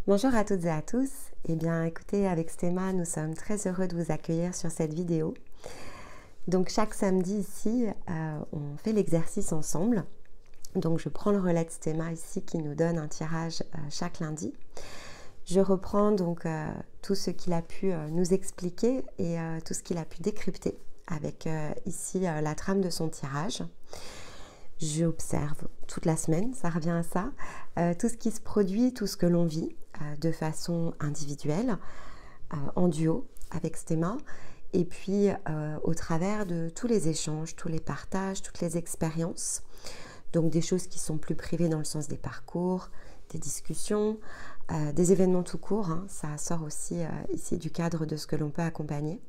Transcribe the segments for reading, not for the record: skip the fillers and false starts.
Bonjour à toutes et à tous. Eh bien, écoutez, avec Stéma, nous sommes très heureux de vous accueillir sur cette vidéo. Donc, chaque samedi ici, on fait l'exercice ensemble. Donc, je prends le relais de Stéma ici qui nous donne un tirage chaque lundi. Je reprends donc tout ce qu'il a pu nous expliquer et tout ce qu'il a pu décrypter avec ici la trame de son tirage. J'observe toute la semaine, ça revient à ça, tout ce qui se produit, tout ce que l'on vit de façon individuelle, en duo avec Stéma, et puis au travers de tous les échanges, tous les partages, toutes les expériences, donc des choses qui sont plus privées dans le sens des parcours, des discussions, des événements tout court, hein, ça sort aussi ici du cadre de ce que l'on peut accompagner.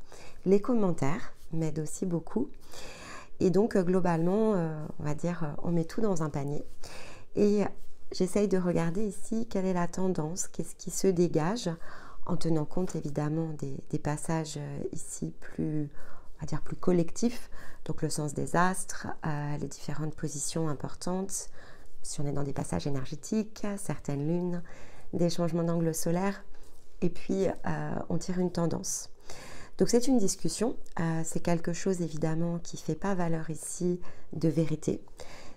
Les commentaires m'aident aussi beaucoup. Et donc, globalement, on va dire, on met tout dans un panier. Et j'essaye de regarder ici quelle est la tendance, qu'est-ce qui se dégage, en tenant compte évidemment des passages ici plus, on va dire, plus collectifs. Donc, le sens des astres, les différentes positions importantes. Si on est dans des passages énergétiques, certaines lunes, des changements d'angle solaire. Et puis, on tire une tendance. Donc c'est une discussion, c'est quelque chose évidemment qui ne fait pas valeur ici de vérité,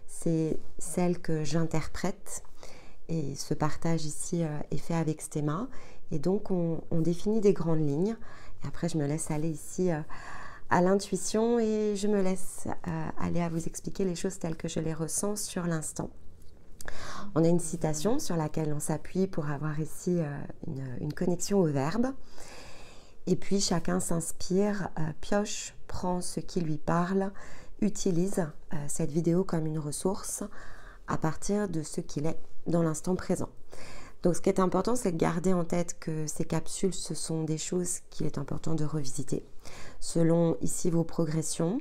c'est celle que j'interprète et ce partage ici est fait avec Stéma et donc on définit des grandes lignes et après je me laisse aller ici à l'intuition et je me laisse aller à vous expliquer les choses telles que je les ressens sur l'instant. On a une citation sur laquelle on s'appuie pour avoir ici une connexion au verbe. Et puis chacun s'inspire, pioche, prend ce qui lui parle, utilise cette vidéo comme une ressource à partir de ce qu'il est dans l'instant présent. Donc ce qui est important, c'est de garder en tête que ces capsules, ce sont des choses qu'il est important de revisiter. Selon ici vos progressions,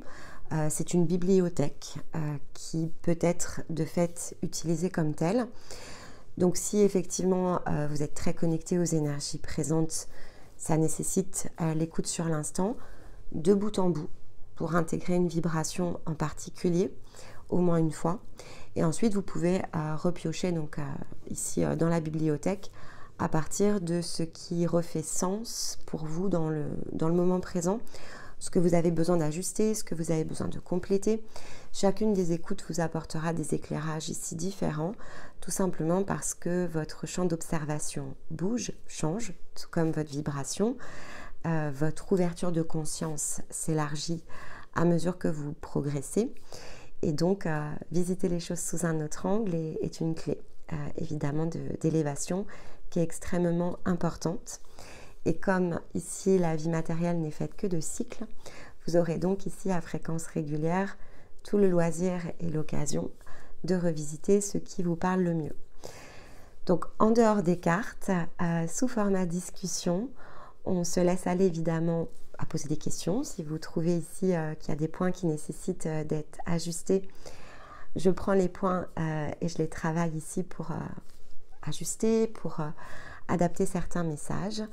c'est une bibliothèque qui peut être de fait utilisée comme telle. Donc si effectivement vous êtes très connecté aux énergies présentes, ça nécessite l'écoute sur l'instant, de bout en bout, pour intégrer une vibration en particulier, au moins une fois. Et ensuite, vous pouvez repiocher donc, ici dans la bibliothèque à partir de ce qui refait sens pour vous dans le moment présent, ce que vous avez besoin d'ajuster, ce que vous avez besoin de compléter. Chacune des écoutes vous apportera des éclairages ici différents, tout simplement parce que votre champ d'observation bouge, change, tout comme votre vibration. Votre ouverture de conscience s'élargit à mesure que vous progressez. Et donc, visiter les choses sous un autre angle est une clé, évidemment, d'élévation qui est extrêmement importante. Et comme ici, la vie matérielle n'est faite que de cycles, vous aurez donc ici, à fréquence régulière, tout le loisir et l'occasion de revisiter ce qui vous parle le mieux. Donc, en dehors des cartes, sous format discussion, on se laisse aller évidemment à poser des questions. Si vous trouvez ici qu'il y a des points qui nécessitent d'être ajustés, je prends les points et je les travaille ici pour ajuster, pour adapter certains messages.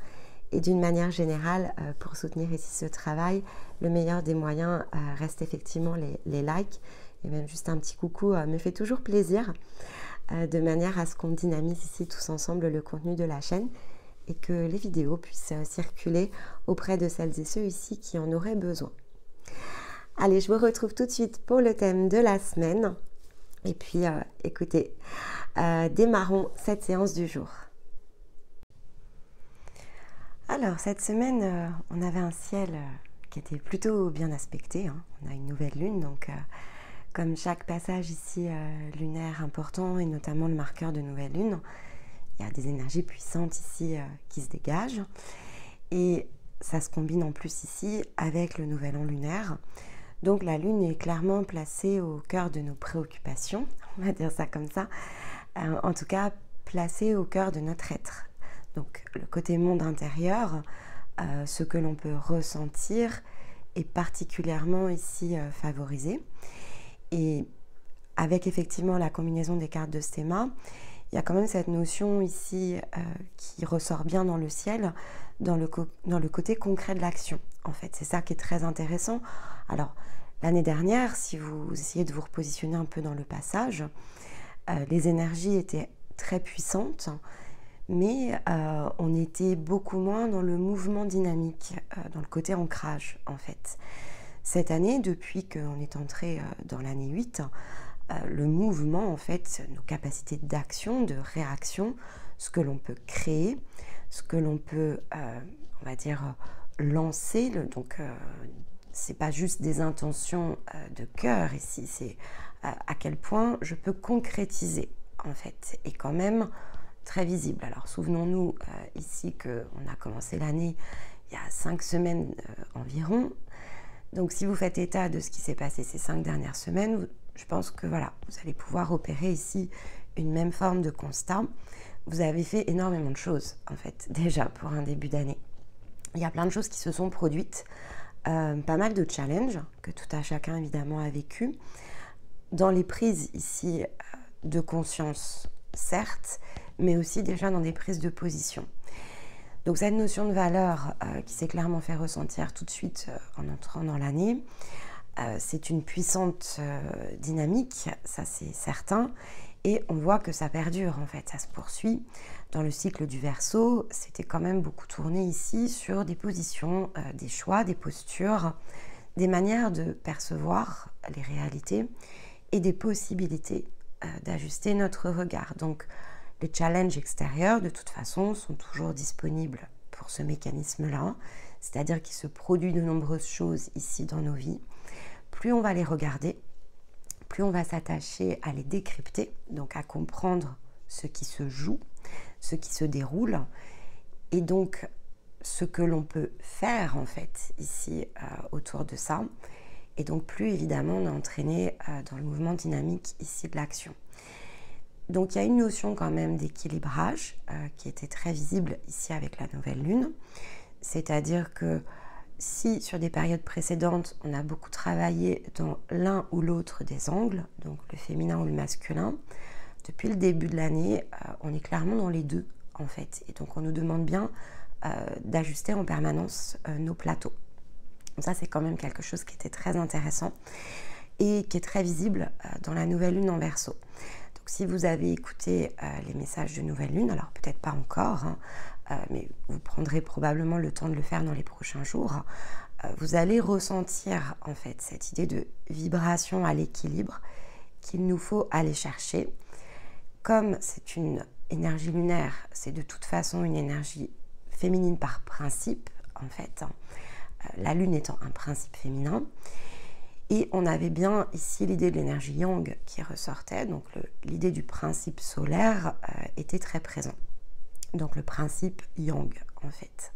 Et d'une manière générale, pour soutenir ici ce travail, le meilleur des moyens reste effectivement les likes. Et même juste un petit coucou me fait toujours plaisir, de manière à ce qu'on dynamise ici tous ensemble le contenu de la chaîne et que les vidéos puissent circuler auprès de celles et ceux ici qui en auraient besoin. Allez, je vous retrouve tout de suite pour le thème de la semaine. Et puis, écoutez, démarrons cette séance du jour. Alors, cette semaine, on avait un ciel qui était plutôt bien aspecté. Hein. On a une nouvelle lune, donc comme chaque passage ici lunaire important, et notamment le marqueur de nouvelle lune, il y a des énergies puissantes ici qui se dégagent. Et ça se combine en plus ici avec le nouvel an lunaire. Donc la lune est clairement placée au cœur de nos préoccupations, on va dire ça comme ça. En tout cas, placée au cœur de notre être. Donc le côté monde intérieur, ce que l'on peut ressentir est particulièrement ici favorisé. Et avec effectivement la combinaison des cartes de Stéma, il y a quand même cette notion ici qui ressort bien dans le ciel, dans le côté concret de l'action. En fait, c'est ça qui est très intéressant. Alors, l'année dernière, si vous essayez de vous repositionner un peu dans le passage, les énergies étaient très puissantes, mais on était beaucoup moins dans le mouvement dynamique, dans le côté ancrage en fait. Cette année, depuis qu'on est entré dans l'année 8, le mouvement en fait, nos capacités d'action, de réaction, ce que l'on peut créer, ce que l'on peut, on va dire, lancer, donc c'est pas juste des intentions de cœur ici, c'est à quel point je peux concrétiser en fait, et quand même très visible. Alors souvenons-nous ici qu'on a commencé l'année il y a 5 semaines environ, donc si vous faites état de ce qui s'est passé ces 5 dernières semaines, je pense que voilà, vous allez pouvoir opérer ici une même forme de constat. Vous avez fait énormément de choses en fait, déjà pour un début d'année. Il y a plein de choses qui se sont produites, pas mal de challenges que tout à chacun évidemment a vécu, dans les prises ici de conscience certes, mais aussi déjà dans des prises de position. Donc cette notion de valeur qui s'est clairement fait ressentir tout de suite en entrant dans l'année, c'est une puissante dynamique, ça c'est certain, et on voit que ça perdure en fait, ça se poursuit. Dans le cycle du Verseau, c'était quand même beaucoup tourné ici sur des positions, des choix, des postures, des manières de percevoir les réalités et des possibilités d'ajuster notre regard. Donc les challenges extérieurs, de toute façon, sont toujours disponibles pour ce mécanisme-là, c'est-à-dire qu'il se produit de nombreuses choses ici dans nos vies. Plus on va les regarder, plus on va s'attacher à les décrypter, donc à comprendre ce qui se joue, ce qui se déroule, et donc ce que l'on peut faire en fait ici autour de ça. Et donc plus évidemment on est entraîné dans le mouvement dynamique ici de l'action. Donc il y a une notion quand même d'équilibrage qui était très visible ici avec la nouvelle lune, c'est-à-dire que si sur des périodes précédentes on a beaucoup travaillé dans l'un ou l'autre des angles, donc le féminin ou le masculin, depuis le début de l'année on est clairement dans les deux en fait, et donc on nous demande bien d'ajuster en permanence nos plateaux. Donc ça c'est quand même quelque chose qui était très intéressant et qui est très visible dans la nouvelle lune en Verseau. Donc si vous avez écouté les messages de nouvelle lune, alors peut-être pas encore, hein, mais vous prendrez probablement le temps de le faire dans les prochains jours, vous allez ressentir en fait cette idée de vibration à l'équilibre qu'il nous faut aller chercher. Comme c'est une énergie lunaire, c'est de toute façon une énergie féminine par principe en fait, hein, la lune étant un principe féminin. Et on avait bien ici l'idée de l'énergie yang qui ressortait, donc l'idée du principe solaire était très présent. Donc le principe yang en fait.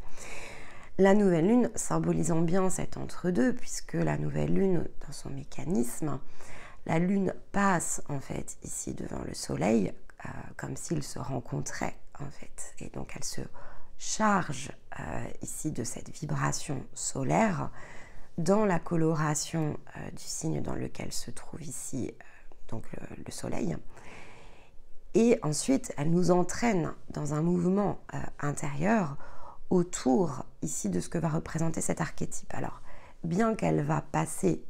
La nouvelle lune symbolisant bien cet entre-deux, puisque la nouvelle lune dans son mécanisme, la lune passe en fait ici devant le soleil comme s'ils se rencontraient en fait. Et donc elle se charge ici de cette vibration solaire dans la coloration du signe dans lequel se trouve ici donc le soleil. Et ensuite, elle nous entraîne dans un mouvement intérieur autour ici de ce que va représenter cet archétype. Alors, bien qu'elle va passer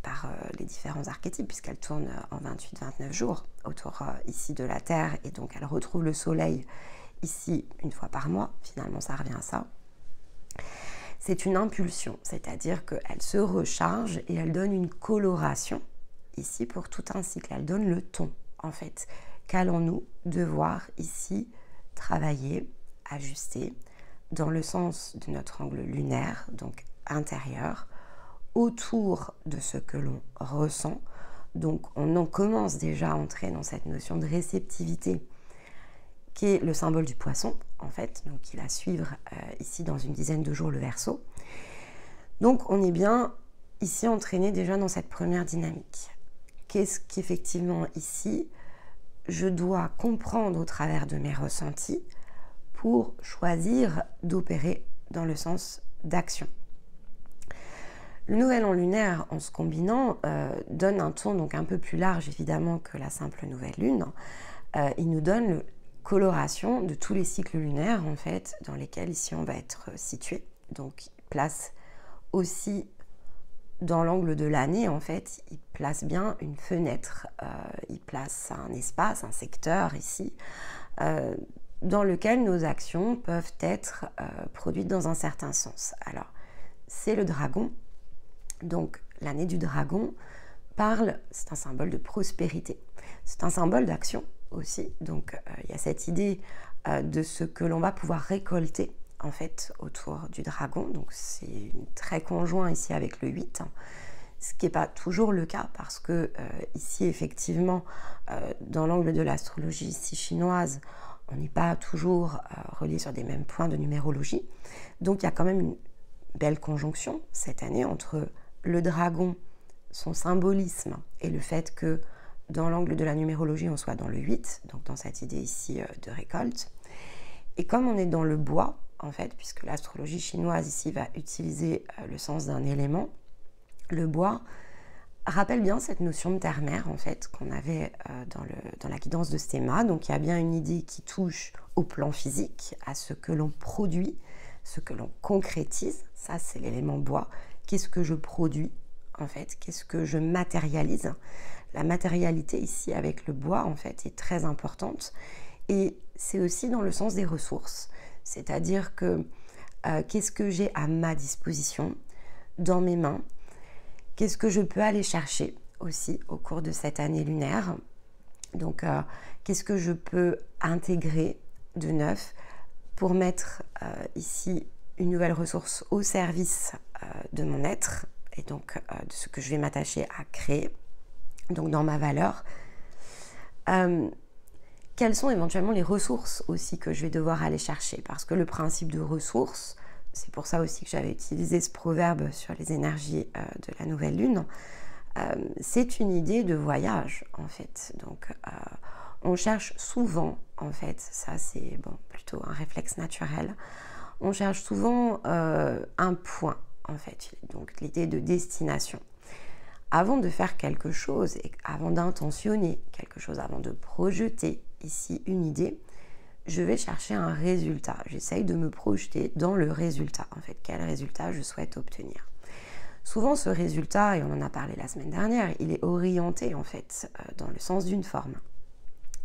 par les différents archétypes, puisqu'elle tourne en 28-29 jours autour ici de la Terre, et donc elle retrouve le soleil ici une fois par mois, finalement ça revient à ça. C'est une impulsion, c'est-à-dire qu'elle se recharge et elle donne une coloration ici pour tout un cycle. Elle donne le ton, en fait, qu'allons-nous devoir ici travailler, ajuster, dans le sens de notre angle lunaire, donc intérieur, autour de ce que l'on ressent. Donc on en commence déjà à entrer dans cette notion de réceptivité, qui est le symbole du poisson, en fait, donc qui va suivre ici dans une dizaine de jours le Verseau. Donc on est bien ici entraîné déjà dans cette première dynamique. Qu'est-ce qu'effectivement ici, je dois comprendre au travers de mes ressentis pour choisir d'opérer dans le sens d'action. Le nouvel an lunaire, en se combinant, donne un ton donc un peu plus large évidemment que la simple nouvelle lune. Il nous donne la coloration de tous les cycles lunaires en fait dans lesquels ici on va être situé. Donc il place aussi dans l'angle de l'année en fait, il place bien une fenêtre, il place un espace, un secteur ici dans lequel nos actions peuvent être produites dans un certain sens. Alors, c'est le dragon. Donc, l'année du dragon c'est un symbole de prospérité. C'est un symbole d'action aussi. Donc, il y a cette idée de ce que l'on va pouvoir récolter, en fait, autour du dragon. Donc, c'est très conjoint ici avec le 8, ce qui n'est pas toujours le cas parce que ici, effectivement, dans l'angle de l'astrologie ici chinoise, on n'est pas toujours relié sur des mêmes points de numérologie. Donc, il y a quand même une belle conjonction cette année entre le dragon, son symbolisme et le fait que dans l'angle de la numérologie, on soit dans le 8, donc dans cette idée ici de récolte. Et comme on est dans le bois, en fait, puisque l'astrologie chinoise ici va utiliser le sens d'un élément, le bois rappelle bien cette notion de terre-mère, en fait, qu'on avait dans la guidance de Stéma. Donc il y a bien une idée qui touche au plan physique, à ce que l'on produit, ce que l'on concrétise. Ça, c'est l'élément bois. Qu'est-ce que je produis, en fait? Qu'est-ce que je matérialise? La matérialité ici avec le bois, en fait, est très importante. Et c'est aussi dans le sens des ressources. C'est-à-dire que qu'est-ce que j'ai à ma disposition, dans mes mains? Qu'est-ce que je peux aller chercher aussi au cours de cette année lunaire? Donc, qu'est-ce que je peux intégrer de neuf pour mettre ici une nouvelle ressource au service de mon être et donc de ce que je vais m'attacher à créer, donc dans ma valeur. Quelles sont éventuellement les ressources aussi que je vais devoir aller chercher? Parce que le principe de ressources, c'est pour ça aussi que j'avais utilisé ce proverbe sur les énergies de la nouvelle lune, c'est une idée de voyage en fait. Donc on cherche souvent, en fait, ça c'est bon, plutôt un réflexe naturel, on cherche souvent un point en fait, donc l'idée de destination. Avant de faire quelque chose, et avant d'intentionner quelque chose, avant de projeter ici une idée, je vais chercher un résultat. J'essaye de me projeter dans le résultat, en fait, quel résultat je souhaite obtenir. Souvent, ce résultat, et on en a parlé la semaine dernière, il est orienté, en fait, dans le sens d'une forme.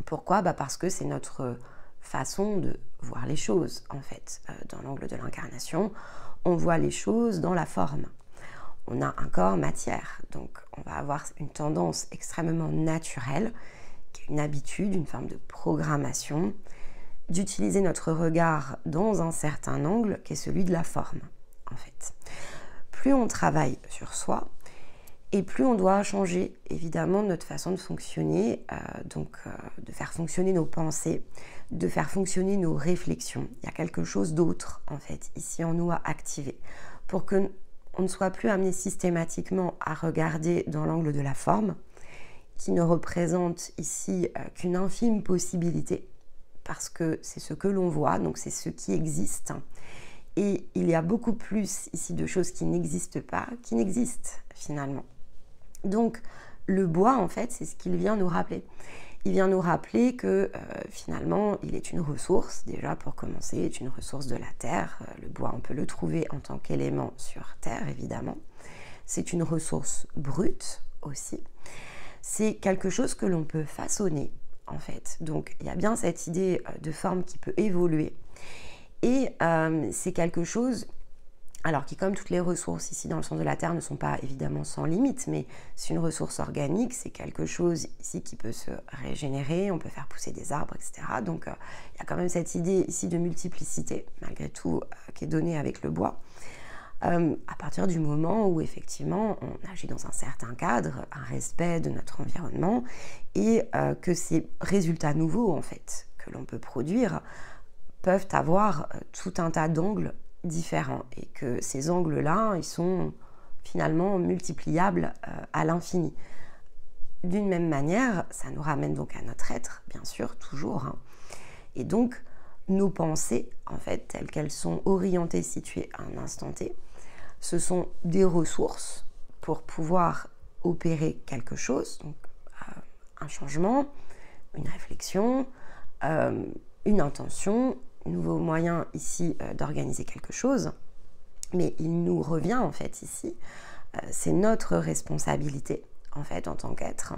Pourquoi? Parce que c'est notre façon de voir les choses, en fait. Dans l'angle de l'incarnation, on voit les choses dans la forme. On a un corps matière, donc on va avoir une tendance extrêmement naturelle, qui est une habitude, une forme de programmation, d'utiliser notre regard dans un certain angle qui est celui de la forme, en fait. Plus on travaille sur soi, et plus on doit changer, évidemment, notre façon de fonctionner, de faire fonctionner nos pensées, de faire fonctionner nos réflexions. Il y a quelque chose d'autre, en fait, ici en nous à activer, pour que on ne soit plus amené systématiquement à regarder dans l'angle de la forme, qui ne représente ici qu'une infime possibilité, parce que c'est ce que l'on voit, donc c'est ce qui existe. Et il y a beaucoup plus ici de choses qui n'existent pas, qui n'existent finalement. Donc le bois, en fait, c'est ce qu'il vient nous rappeler. Il vient nous rappeler que finalement, il est une ressource, déjà pour commencer, il est une ressource de la terre. Le bois, on peut le trouver en tant qu'élément sur terre, évidemment. C'est une ressource brute aussi. C'est quelque chose que l'on peut façonner, en fait. Donc, il y a bien cette idée de forme qui peut évoluer. Et c'est quelque chose, alors qui, comme toutes les ressources ici dans le sens de la terre, ne sont pas évidemment sans limite, mais c'est une ressource organique, c'est quelque chose ici qui peut se régénérer, on peut faire pousser des arbres, etc. Donc, il y a quand même cette idée ici de multiplicité, malgré tout, qui est donnée avec le bois. À partir du moment où effectivement on agit dans un certain cadre, un respect de notre environnement et que ces résultats nouveaux en fait que l'on peut produire peuvent avoir tout un tas d'angles différents et que ces angles-là, ils sont finalement multipliables à l'infini. D'une même manière, ça nous ramène donc à notre être, bien sûr, toujours. Et donc, nos pensées, en fait, telles qu'elles sont orientées, situées à un instant T, ce sont des ressources pour pouvoir opérer quelque chose, donc un changement, une réflexion, une intention, un nouveau moyen ici d'organiser quelque chose. Mais il nous revient en fait ici, c'est notre responsabilité en fait en tant qu'être,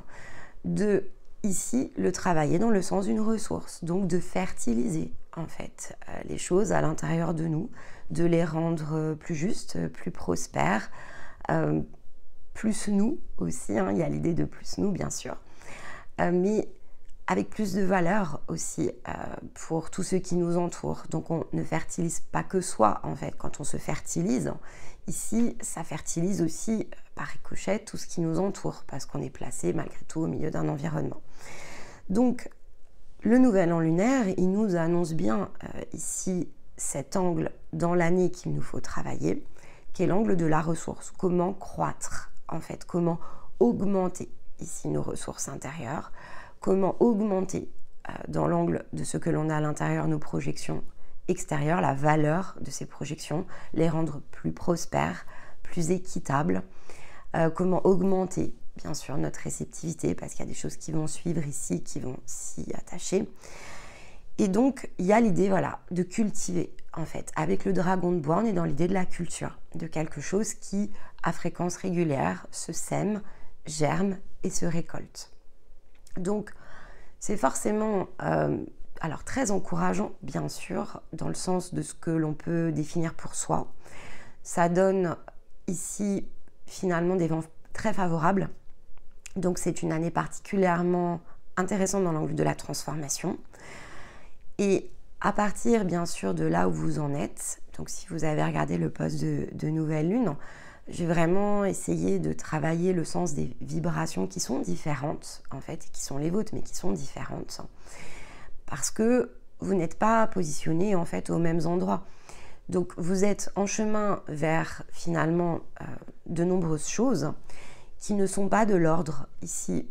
de ici le travailler dans le sens d'une ressource, donc de fertiliser en fait les choses à l'intérieur de nous, de les rendre plus justes, plus prospères, plus nous aussi, hein, il y a l'idée de plus nous bien sûr, mais avec plus de valeur aussi pour tous ceux qui nous entourent. Donc on ne fertilise pas que soi en fait, quand on se fertilise, ici ça fertilise aussi par ricochet tout ce qui nous entoure, parce qu'on est placé malgré tout au milieu d'un environnement. Donc le nouvel an lunaire, il nous annonce bien ici cet angle dans l'année qu'il nous faut travailler, qui est l'angle de la ressource. Comment croître en fait, comment augmenter ici nos ressources intérieures, comment augmenter dans l'angle de ce que l'on a à l'intérieur nos projections extérieures, la valeur de ces projections, les rendre plus prospères, plus équitables, comment augmenter bien sûr notre réceptivité, parce qu'il y a des choses qui vont suivre ici, qui vont s'y attacher. Et donc il y a l'idée voilà, de cultiver en fait. Avec le dragon de bois, on est dans l'idée de la culture, de quelque chose qui à fréquence régulière se sème, germe et se récolte. Donc c'est forcément alors très encourageant bien sûr dans le sens de ce que l'on peut définir pour soi. Ça donne ici finalement des vents très favorables. Donc c'est une année particulièrement intéressante dans l'angle de la transformation. Et à partir bien sûr de là où vous en êtes, donc si vous avez regardé le post de Nouvelle Lune, j'ai vraiment essayé de travailler le sens des vibrations qui sont différentes, en fait, qui sont les vôtres, mais qui sont différentes. Parce que vous n'êtes pas positionnés, en fait, aux mêmes endroits. Donc, vous êtes en chemin vers, finalement, de nombreuses choses qui ne sont pas de l'ordre, ici,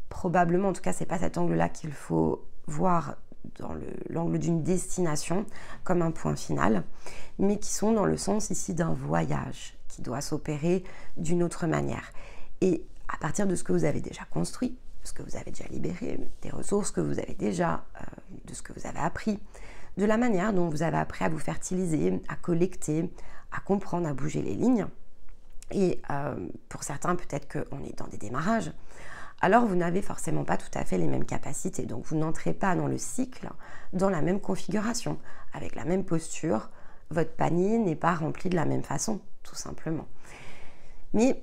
probablement, en tout cas, c'est pas cet angle-là qu'il faut voir dans l'angle d'une destination, comme un point final, mais qui sont dans le sens, ici, d'un voyage, qui doit s'opérer d'une autre manière. Et à partir de ce que vous avez déjà construit, de ce que vous avez déjà libéré, des ressources que vous avez déjà, de ce que vous avez appris, de la manière dont vous avez appris à vous fertiliser, à collecter, à comprendre, à bouger les lignes. Et pour certains, peut-être qu'on est dans des démarrages, alors vous n'avez forcément pas tout à fait les mêmes capacités. Donc vous n'entrez pas dans le cycle, dans la même configuration, avec la même posture. Votre panier n'est pas rempli de la même façon, tout simplement. Mais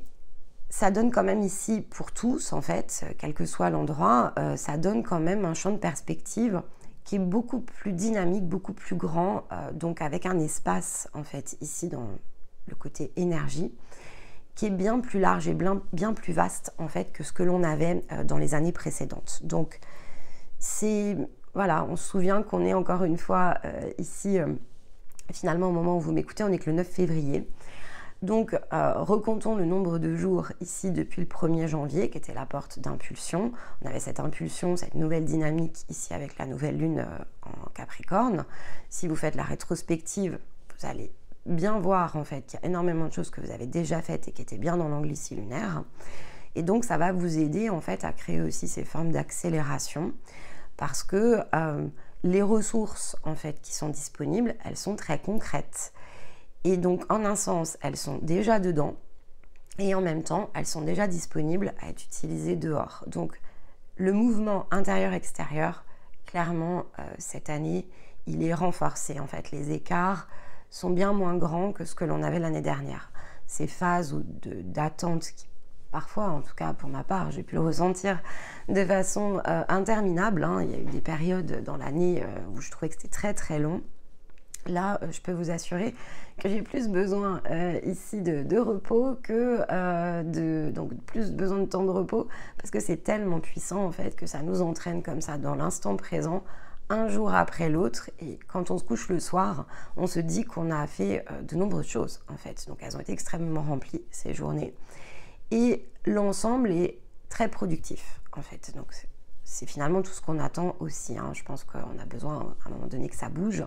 ça donne quand même ici, pour tous, en fait, quel que soit l'endroit, ça donne quand même un champ de perspective qui est beaucoup plus dynamique, beaucoup plus grand, donc avec un espace, en fait, ici dans le côté énergie, qui est bien plus large et bien plus vaste, en fait, que ce que l'on avait dans les années précédentes. Donc, c'est... Voilà, on se souvient qu'on est encore une fois ici... Finalement, au moment où vous m'écoutez, on n'est que le 9 février. Donc, recomptons le nombre de jours ici depuis le 1er janvier, qui était la porte d'impulsion. On avait cette impulsion, cette nouvelle dynamique ici avec la nouvelle lune en Capricorne. Si vous faites la rétrospective, vous allez bien voir en fait qu'il y a énormément de choses que vous avez déjà faites et qui étaient bien dans l'angle ici lunaire. Et donc, ça va vous aider en fait à créer aussi ces formes d'accélération parce que... les ressources en fait qui sont disponibles, elles sont très concrètes. Et donc en un sens, elles sont déjà dedans et en même temps, elles sont déjà disponibles à être utilisées dehors. Donc le mouvement intérieur-extérieur, clairement cette année, il est renforcé en fait. Les écarts sont bien moins grands que ce que l'on avait l'année dernière. Ces phases d'attente qui parfois, en tout cas pour ma part, j'ai pu le ressentir de façon interminable. Hein. Il y a eu des périodes dans l'année où je trouvais que c'était très très long. Là, je peux vous assurer que j'ai plus besoin ici de repos que donc plus besoin de temps de repos parce que c'est tellement puissant en fait que ça nous entraîne comme ça dans l'instant présent, un jour après l'autre. Et quand on se couche le soir, on se dit qu'on a fait de nombreuses choses en fait. Donc elles ont été extrêmement remplies ces journées. Et l'ensemble est très productif, en fait. Donc, c'est finalement tout ce qu'on attend aussi. Hein. Je pense qu'on a besoin, à un moment donné, que ça bouge.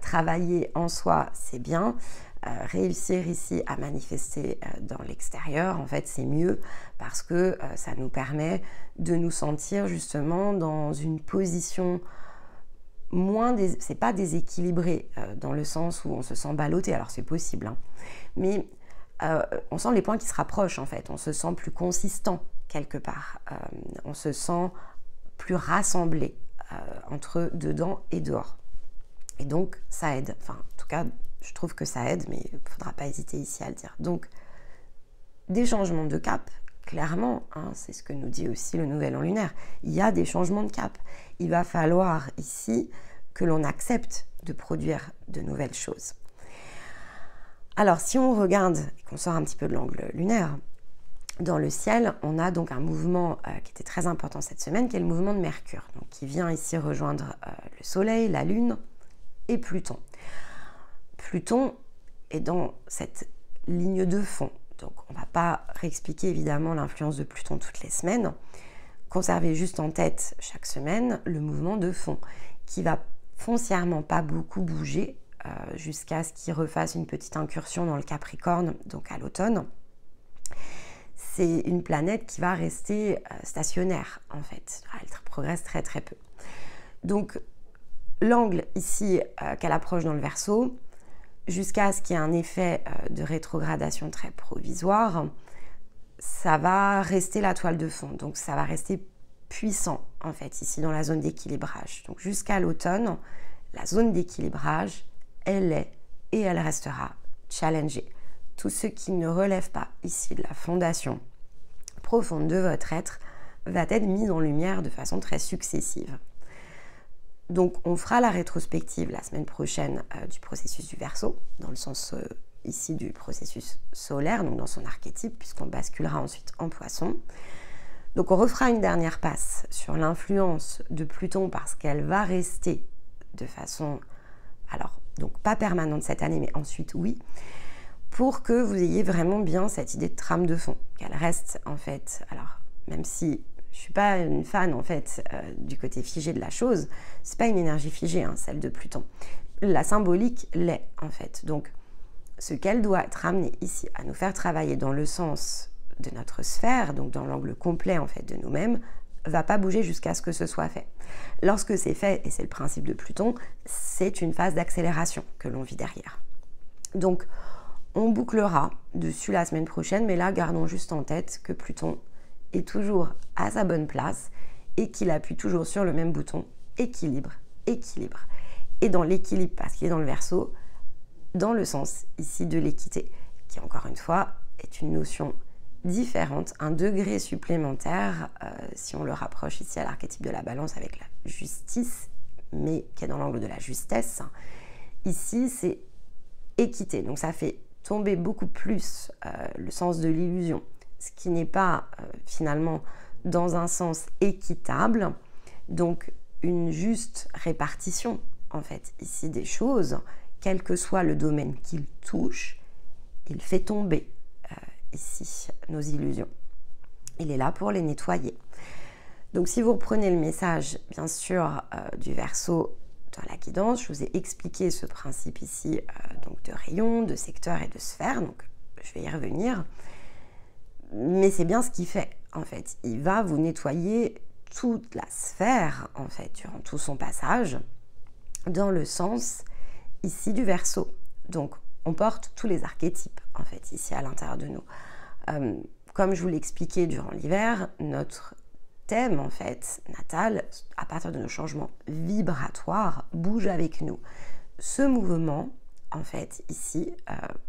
Travailler en soi, c'est bien. Réussir ici à manifester dans l'extérieur, en fait, c'est mieux parce que ça nous permet de nous sentir justement dans une position moins... C'est pas déséquilibré dans le sens où on se sent ballotté. Alors, c'est possible, hein. Mais... on sent les points qui se rapprochent en fait, on se sent plus consistant quelque part, on se sent plus rassemblé entre dedans et dehors. Et donc, ça aide. Enfin, en tout cas, je trouve que ça aide, mais il ne faudra pas hésiter ici à le dire. Donc, des changements de cap, clairement, hein, c'est ce que nous dit aussi le nouvel an lunaire. Il y a des changements de cap. Il va falloir ici que l'on accepte de produire de nouvelles choses. Alors, si on regarde et qu'on sort un petit peu de l'angle lunaire, dans le ciel, on a donc un mouvement qui était très important cette semaine, qui est le mouvement de Mercure, donc qui vient ici rejoindre le Soleil, la Lune et Pluton. Pluton est dans cette ligne de fond, donc on ne va pas réexpliquer évidemment l'influence de Pluton toutes les semaines. Conservez juste en tête chaque semaine le mouvement de fond, qui va foncièrement pas beaucoup bouger jusqu'à ce qu'il refasse une petite incursion dans le Capricorne, donc à l'automne. C'est une planète qui va rester stationnaire en fait, elle progresse très très peu. Donc l'angle ici qu'elle approche dans le Verseau, jusqu'à ce qu'il y ait un effet de rétrogradation très provisoire, ça va rester la toile de fond, donc ça va rester puissant en fait ici dans la zone d'équilibrage. Donc jusqu'à l'automne, la zone d'équilibrage, elle est et elle restera challengée. Tout ce qui ne relève pas ici de la fondation profonde de votre être va être mis en lumière de façon très successive. Donc on fera la rétrospective la semaine prochaine du processus du Verseau, dans le sens ici du processus solaire, donc dans son archétype, puisqu'on basculera ensuite en Poisson. Donc on refera une dernière passe sur l'influence de Pluton parce qu'elle va rester de façon, alors donc pas permanente cette année, mais ensuite oui, pour que vous ayez vraiment bien cette idée de trame de fond, qu'elle reste en fait, alors même si je ne suis pas une fan en fait du côté figé de la chose, c'est pas une énergie figée, hein, celle de Pluton. La symbolique l'est en fait. Donc ce qu'elle doit être amenée ici à nous faire travailler dans le sens de notre sphère, donc dans l'angle complet en fait de nous-mêmes, va pas bouger jusqu'à ce que ce soit fait. Lorsque c'est fait, et c'est le principe de Pluton, c'est une phase d'accélération que l'on vit derrière. Donc on bouclera dessus la semaine prochaine, mais là gardons juste en tête que Pluton est toujours à sa bonne place et qu'il appuie toujours sur le même bouton, équilibre, équilibre. Et dans l'équilibre, parce qu'il est dans le Verseau, dans le sens ici de l'équité, qui encore une fois est une notion différente, un degré supplémentaire, si on le rapproche ici à l'archétype de la Balance avec la justice, mais qui est dans l'angle de la justesse. Ici, c'est équité, donc ça fait tomber beaucoup plus le sens de l'illusion, ce qui n'est pas finalement dans un sens équitable, donc une juste répartition en fait ici des choses, quel que soit le domaine qu'il touche, il fait tomber ici nos illusions. Il est là pour les nettoyer. Donc si vous reprenez le message bien sûr du Verseau dans la guidance, je vous ai expliqué ce principe ici donc de rayon, de secteur et de sphère, donc je vais y revenir. Mais c'est bien ce qu'il fait en fait. Il va vous nettoyer toute la sphère en fait durant tout son passage dans le sens ici du Verseau. Donc on porte tous les archétypes en fait ici à l'intérieur de nous. Comme je vous l'ai expliqué durant l'hiver, notre thème en fait natal, à partir de nos changements vibratoires, bouge avec nous. Ce mouvement en fait ici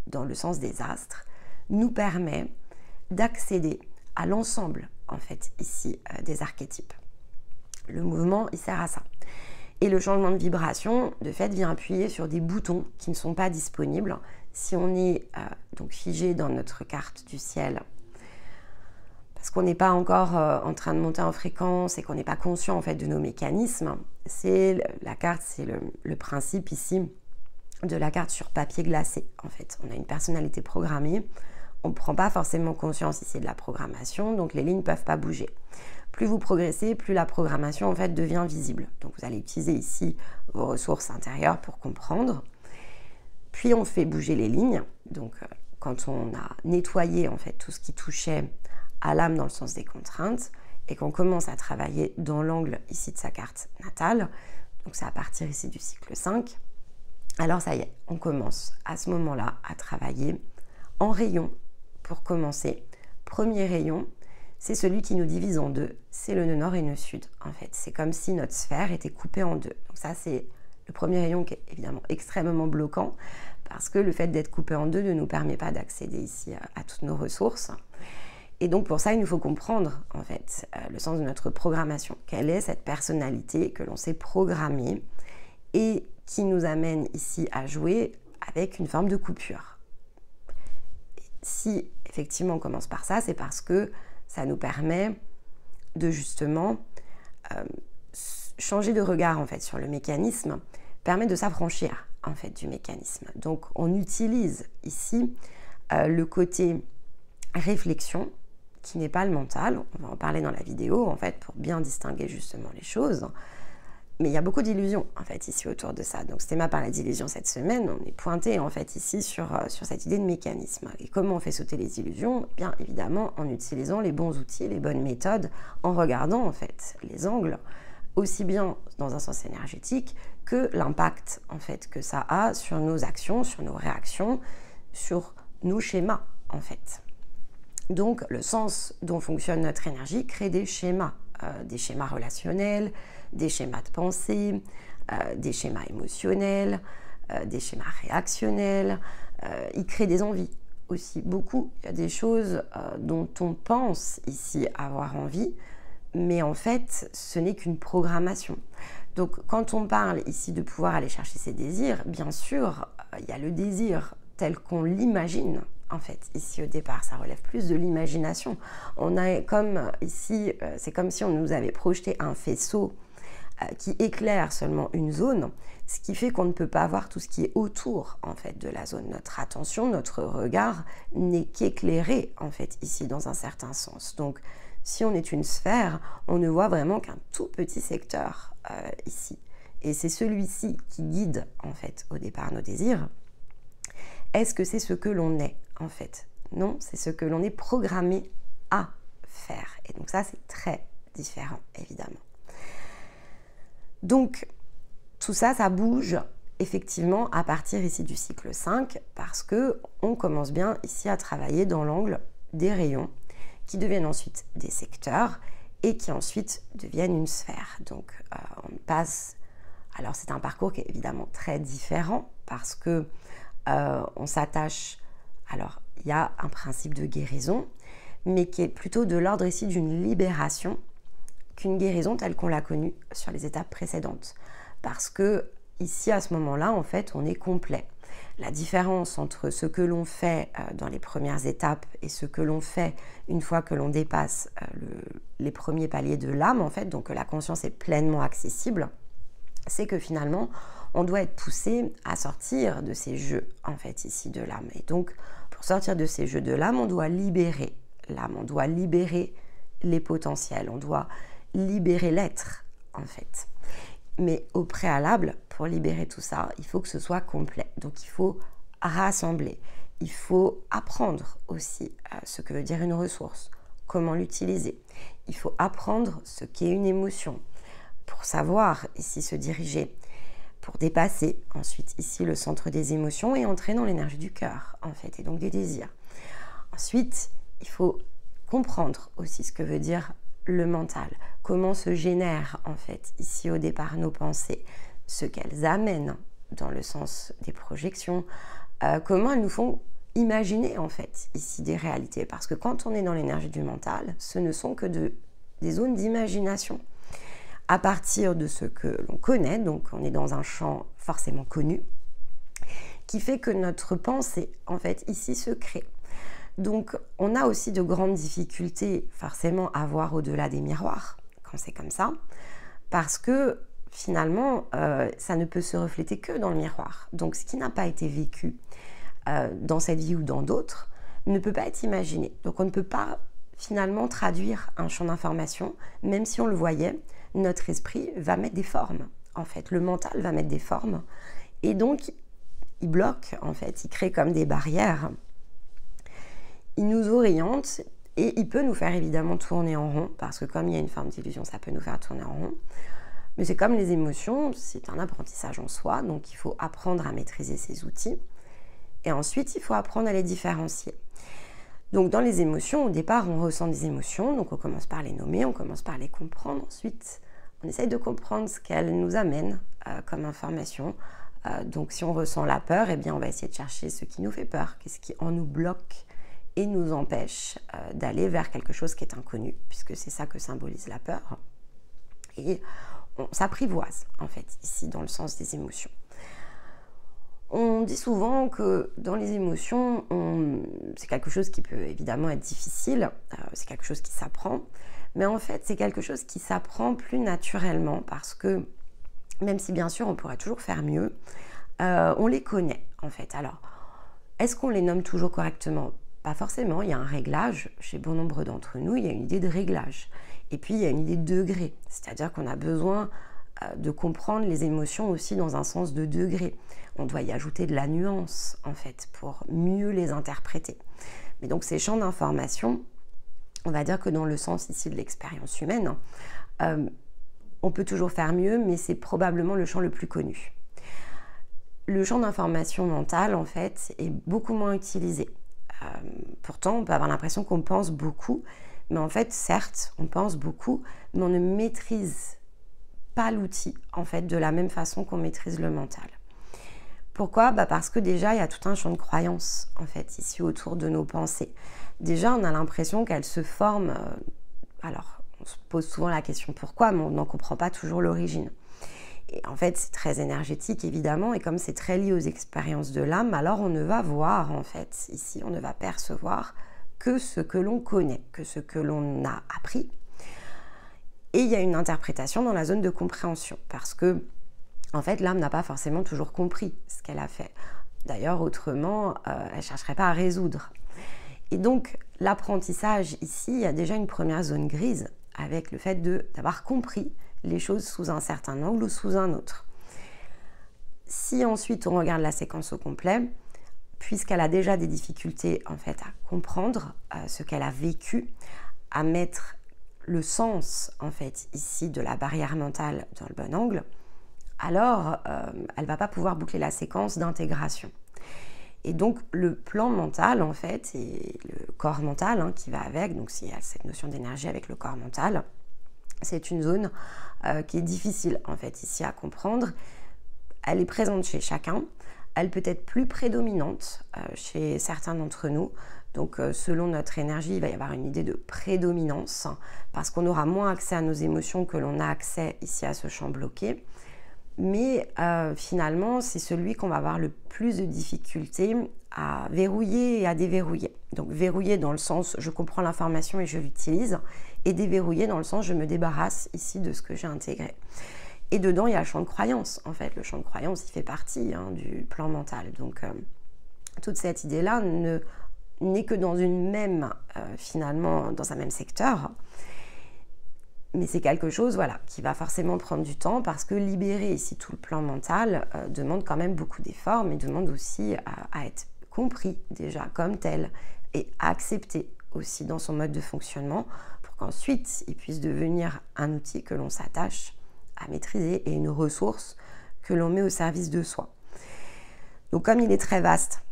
dans le sens des astres nous permet d'accéder à l'ensemble en fait ici des archétypes. Le mouvement il sert à ça. Et le changement de vibration, de fait, vient appuyer sur des boutons qui ne sont pas disponibles si on est donc figé dans notre carte du ciel, parce qu'on n'est pas encore en train de monter en fréquence et qu'on n'est pas conscient en fait de nos mécanismes. C'est la carte, c'est le principe ici de la carte sur papier glacé. En fait, on a une personnalité programmée, on ne prend pas forcément conscience ici de la programmation, donc les lignes ne peuvent pas bouger. Plus vous progressez, plus la programmation en fait devient visible. Donc vous allez utiliser ici vos ressources intérieures pour comprendre. Puis on fait bouger les lignes. Donc quand on a nettoyé en fait tout ce qui touchait à l'âme dans le sens des contraintes et qu'on commence à travailler dans l'angle ici de sa carte natale, donc c'est à partir ici du cycle 5, alors ça y est, on commence à ce moment-là à travailler en rayon pour commencer. Premier rayon, c'est celui qui nous divise en deux, c'est le nœud nord et le nœud sud, en fait. C'est comme si notre sphère était coupée en deux. Donc ça, c'est le premier rayon qui est évidemment extrêmement bloquant, parce que le fait d'être coupé en deux ne nous permet pas d'accéder ici à toutes nos ressources. Et donc pour ça, il nous faut comprendre, en fait, le sens de notre programmation. Quelle est cette personnalité que l'on s'est programmée et qui nous amène ici à jouer avec une forme de coupure. Si effectivement on commence par ça, c'est parce que ça nous permet de justement changer de regard en fait sur le mécanisme, permet de s'affranchir en fait du mécanisme. Donc on utilise ici le côté réflexion qui n'est pas le mental, on va en parler dans la vidéo en fait pour bien distinguer justement les choses. Mais il y a beaucoup d'illusions en fait ici autour de ça. Donc Stéma parlait d'illusions cette semaine, on est pointé en fait ici sur cette idée de mécanisme. Et comment on fait sauter les illusions? Bien évidemment en utilisant les bons outils, les bonnes méthodes, en regardant en fait les angles, aussi bien dans un sens énergétique que l'impact en fait que ça a sur nos actions, sur nos réactions, sur nos schémas en fait. Donc le sens dont fonctionne notre énergie crée des schémas relationnels, des schémas de pensée, des schémas émotionnels, des schémas réactionnels. Il crée des envies aussi, beaucoup. Il y a des choses dont on pense ici avoir envie, mais en fait, ce n'est qu'une programmation. Donc, quand on parle ici de pouvoir aller chercher ses désirs, bien sûr, il y a le désir tel qu'on l'imagine. En fait, ici au départ, ça relève plus de l'imagination. On a comme ici, c'est comme si on nous avait projeté un faisceau qui éclaire seulement une zone, ce qui fait qu'on ne peut pas voir tout ce qui est autour en fait de la zone. Notre attention, notre regard n'est qu'éclairé en fait ici dans un certain sens. Donc, si on est une sphère, on ne voit vraiment qu'un tout petit secteur ici. Et c'est celui-ci qui guide en fait au départ nos désirs. Est-ce que c'est ce que l'on est en fait? Non, c'est ce que l'on est programmé à faire. Et donc ça, c'est très différent, évidemment. Donc, tout ça, ça bouge effectivement à partir ici du cycle 5 parce qu'on commence bien ici à travailler dans l'angle des rayons qui deviennent ensuite des secteurs et qui ensuite deviennent une sphère. Donc, on passe... Alors, c'est un parcours qui est évidemment très différent parce que on s'attache... Alors, il y a un principe de guérison, mais qui est plutôt de l'ordre ici d'une libération qu'une guérison telle qu'on l'a connue sur les étapes précédentes. Parce que ici, à ce moment-là, en fait, on est complet. La différence entre ce que l'on fait dans les premières étapes et ce que l'on fait une fois que l'on dépasse les premiers paliers de l'âme, en fait, donc que la conscience est pleinement accessible, c'est que finalement, on doit être poussé à sortir de ces jeux, en fait, ici, de l'âme. Et donc, pour sortir de ces jeux de l'âme, on doit libérer l'âme, on doit libérer les potentiels, on doit libérer l'être, en fait. Mais au préalable, pour libérer tout ça, il faut que ce soit complet. Donc, il faut rassembler. Il faut apprendre aussi ce que veut dire une ressource, comment l'utiliser. Il faut apprendre ce qu'est une émotion pour savoir ici se diriger, pour dépasser ensuite ici le centre des émotions et entrer dans l'énergie du cœur, en fait, et donc des désirs. Ensuite, il faut comprendre aussi ce que veut dire le mental, comment se génèrent en fait ici au départ nos pensées, ce qu'elles amènent dans le sens des projections, comment elles nous font imaginer en fait ici des réalités, parce que quand on est dans l'énergie du mental, ce ne sont que des zones d'imagination à partir de ce que l'on connaît, donc on est dans un champ forcément connu, qui fait que notre pensée en fait ici se crée. Donc, on a aussi de grandes difficultés forcément à voir au-delà des miroirs, quand c'est comme ça, parce que finalement, ça ne peut se refléter que dans le miroir. Donc, ce qui n'a pas été vécu dans cette vie ou dans d'autres ne peut pas être imaginé. Donc, on ne peut pas finalement traduire un champ d'information, même si on le voyait, notre esprit va mettre des formes, en fait. Le mental va mettre des formes, et donc, il bloque, en fait, il crée comme des barrières. Il nous oriente et il peut nous faire évidemment tourner en rond parce que comme il y a une forme d'illusion, ça peut nous faire tourner en rond. Mais c'est comme les émotions, c'est un apprentissage en soi, donc il faut apprendre à maîtriser ces outils et ensuite il faut apprendre à les différencier. Donc dans les émotions, au départ, on ressent des émotions, donc on commence par les nommer, on commence par les comprendre. Ensuite, on essaye de comprendre ce qu'elles nous amènent comme information. Donc si on ressent la peur, eh bien on va essayer de chercher ce qui nous fait peur, qu'est-ce qui en nous bloque et nous empêche d'aller vers quelque chose qui est inconnu, puisque c'est ça que symbolise la peur. Et on s'apprivoise, en fait, ici, dans le sens des émotions. On dit souvent que dans les émotions, c'est quelque chose qui peut évidemment être difficile, c'est quelque chose qui s'apprend, mais en fait, c'est quelque chose qui s'apprend plus naturellement parce que, même si bien sûr on pourrait toujours faire mieux, on les connaît, en fait. Alors, est-ce qu'on les nomme toujours correctement ? Pas forcément, il y a un réglage, chez bon nombre d'entre nous, il y a une idée de réglage. Et puis, il y a une idée de degré, c'est-à-dire qu'on a besoin de comprendre les émotions aussi dans un sens de degré. On doit y ajouter de la nuance, en fait, pour mieux les interpréter. Mais donc, ces champs d'information, on va dire que dans le sens ici de l'expérience humaine, on peut toujours faire mieux, mais c'est probablement le champ le plus connu. Le champ d'information mentale, en fait, est beaucoup moins utilisé. Pourtant, on peut avoir l'impression qu'on pense beaucoup, mais en fait, certes, on pense beaucoup, mais on ne maîtrise pas l'outil, en fait, de la même façon qu'on maîtrise le mental. Pourquoi ? Parce que déjà, il y a tout un champ de croyances, en fait, ici autour de nos pensées. Déjà, on a l'impression qu'elles se forment, alors, on se pose souvent la question pourquoi, mais on n'en comprend pas toujours l'origine. Et en fait, c'est très énergétique, évidemment, et comme c'est très lié aux expériences de l'âme, alors on ne va voir, en fait, ici, on ne va percevoir que ce que l'on connaît, que ce que l'on a appris. Et il y a une interprétation dans la zone de compréhension, parce que, en fait, l'âme n'a pas forcément toujours compris ce qu'elle a fait. D'ailleurs, autrement, elle ne chercherait pas à résoudre. Et donc, l'apprentissage, ici, il y a déjà une première zone grise, avec le fait d'avoir compris les choses sous un certain angle ou sous un autre. Si ensuite on regarde la séquence au complet, puisqu'elle a déjà des difficultés en fait à comprendre ce qu'elle a vécu, à mettre le sens en fait ici de la barrière mentale dans le bon angle, alors elle va pas pouvoir boucler la séquence d'intégration. Et donc le plan mental en fait et le corps mental qui va avec, donc s'il y a cette notion d'énergie avec le corps mental, c'est une zone qui est difficile en fait ici à comprendre. Elle est présente chez chacun, elle peut être plus prédominante chez certains d'entre nous. Donc selon notre énergie, il va y avoir une idée de prédominance parce qu'on aura moins accès à nos émotions que l'on a accès ici à ce champ bloqué. Mais finalement, c'est celui qu'on va avoir le plus de difficultés à verrouiller et à déverrouiller. Donc verrouiller dans le sens je comprends l'information et je l'utilise, et déverrouiller dans le sens je me débarrasse ici de ce que j'ai intégré. Et dedans, il y a le champ de croyance. En fait, le champ de croyance, il fait partie du plan mental. Donc toute cette idée-là n'est que dans une même, finalement, dans un même secteur. Mais c'est quelque chose qui va forcément prendre du temps parce que libérer ici tout le plan mental demande quand même beaucoup d'efforts, mais demande aussi à être compris déjà comme tel et accepté aussi dans son mode de fonctionnement pour qu'ensuite il puisse devenir un outil que l'on s'attache à maîtriser et une ressource que l'on met au service de soi. Donc comme il est très vaste,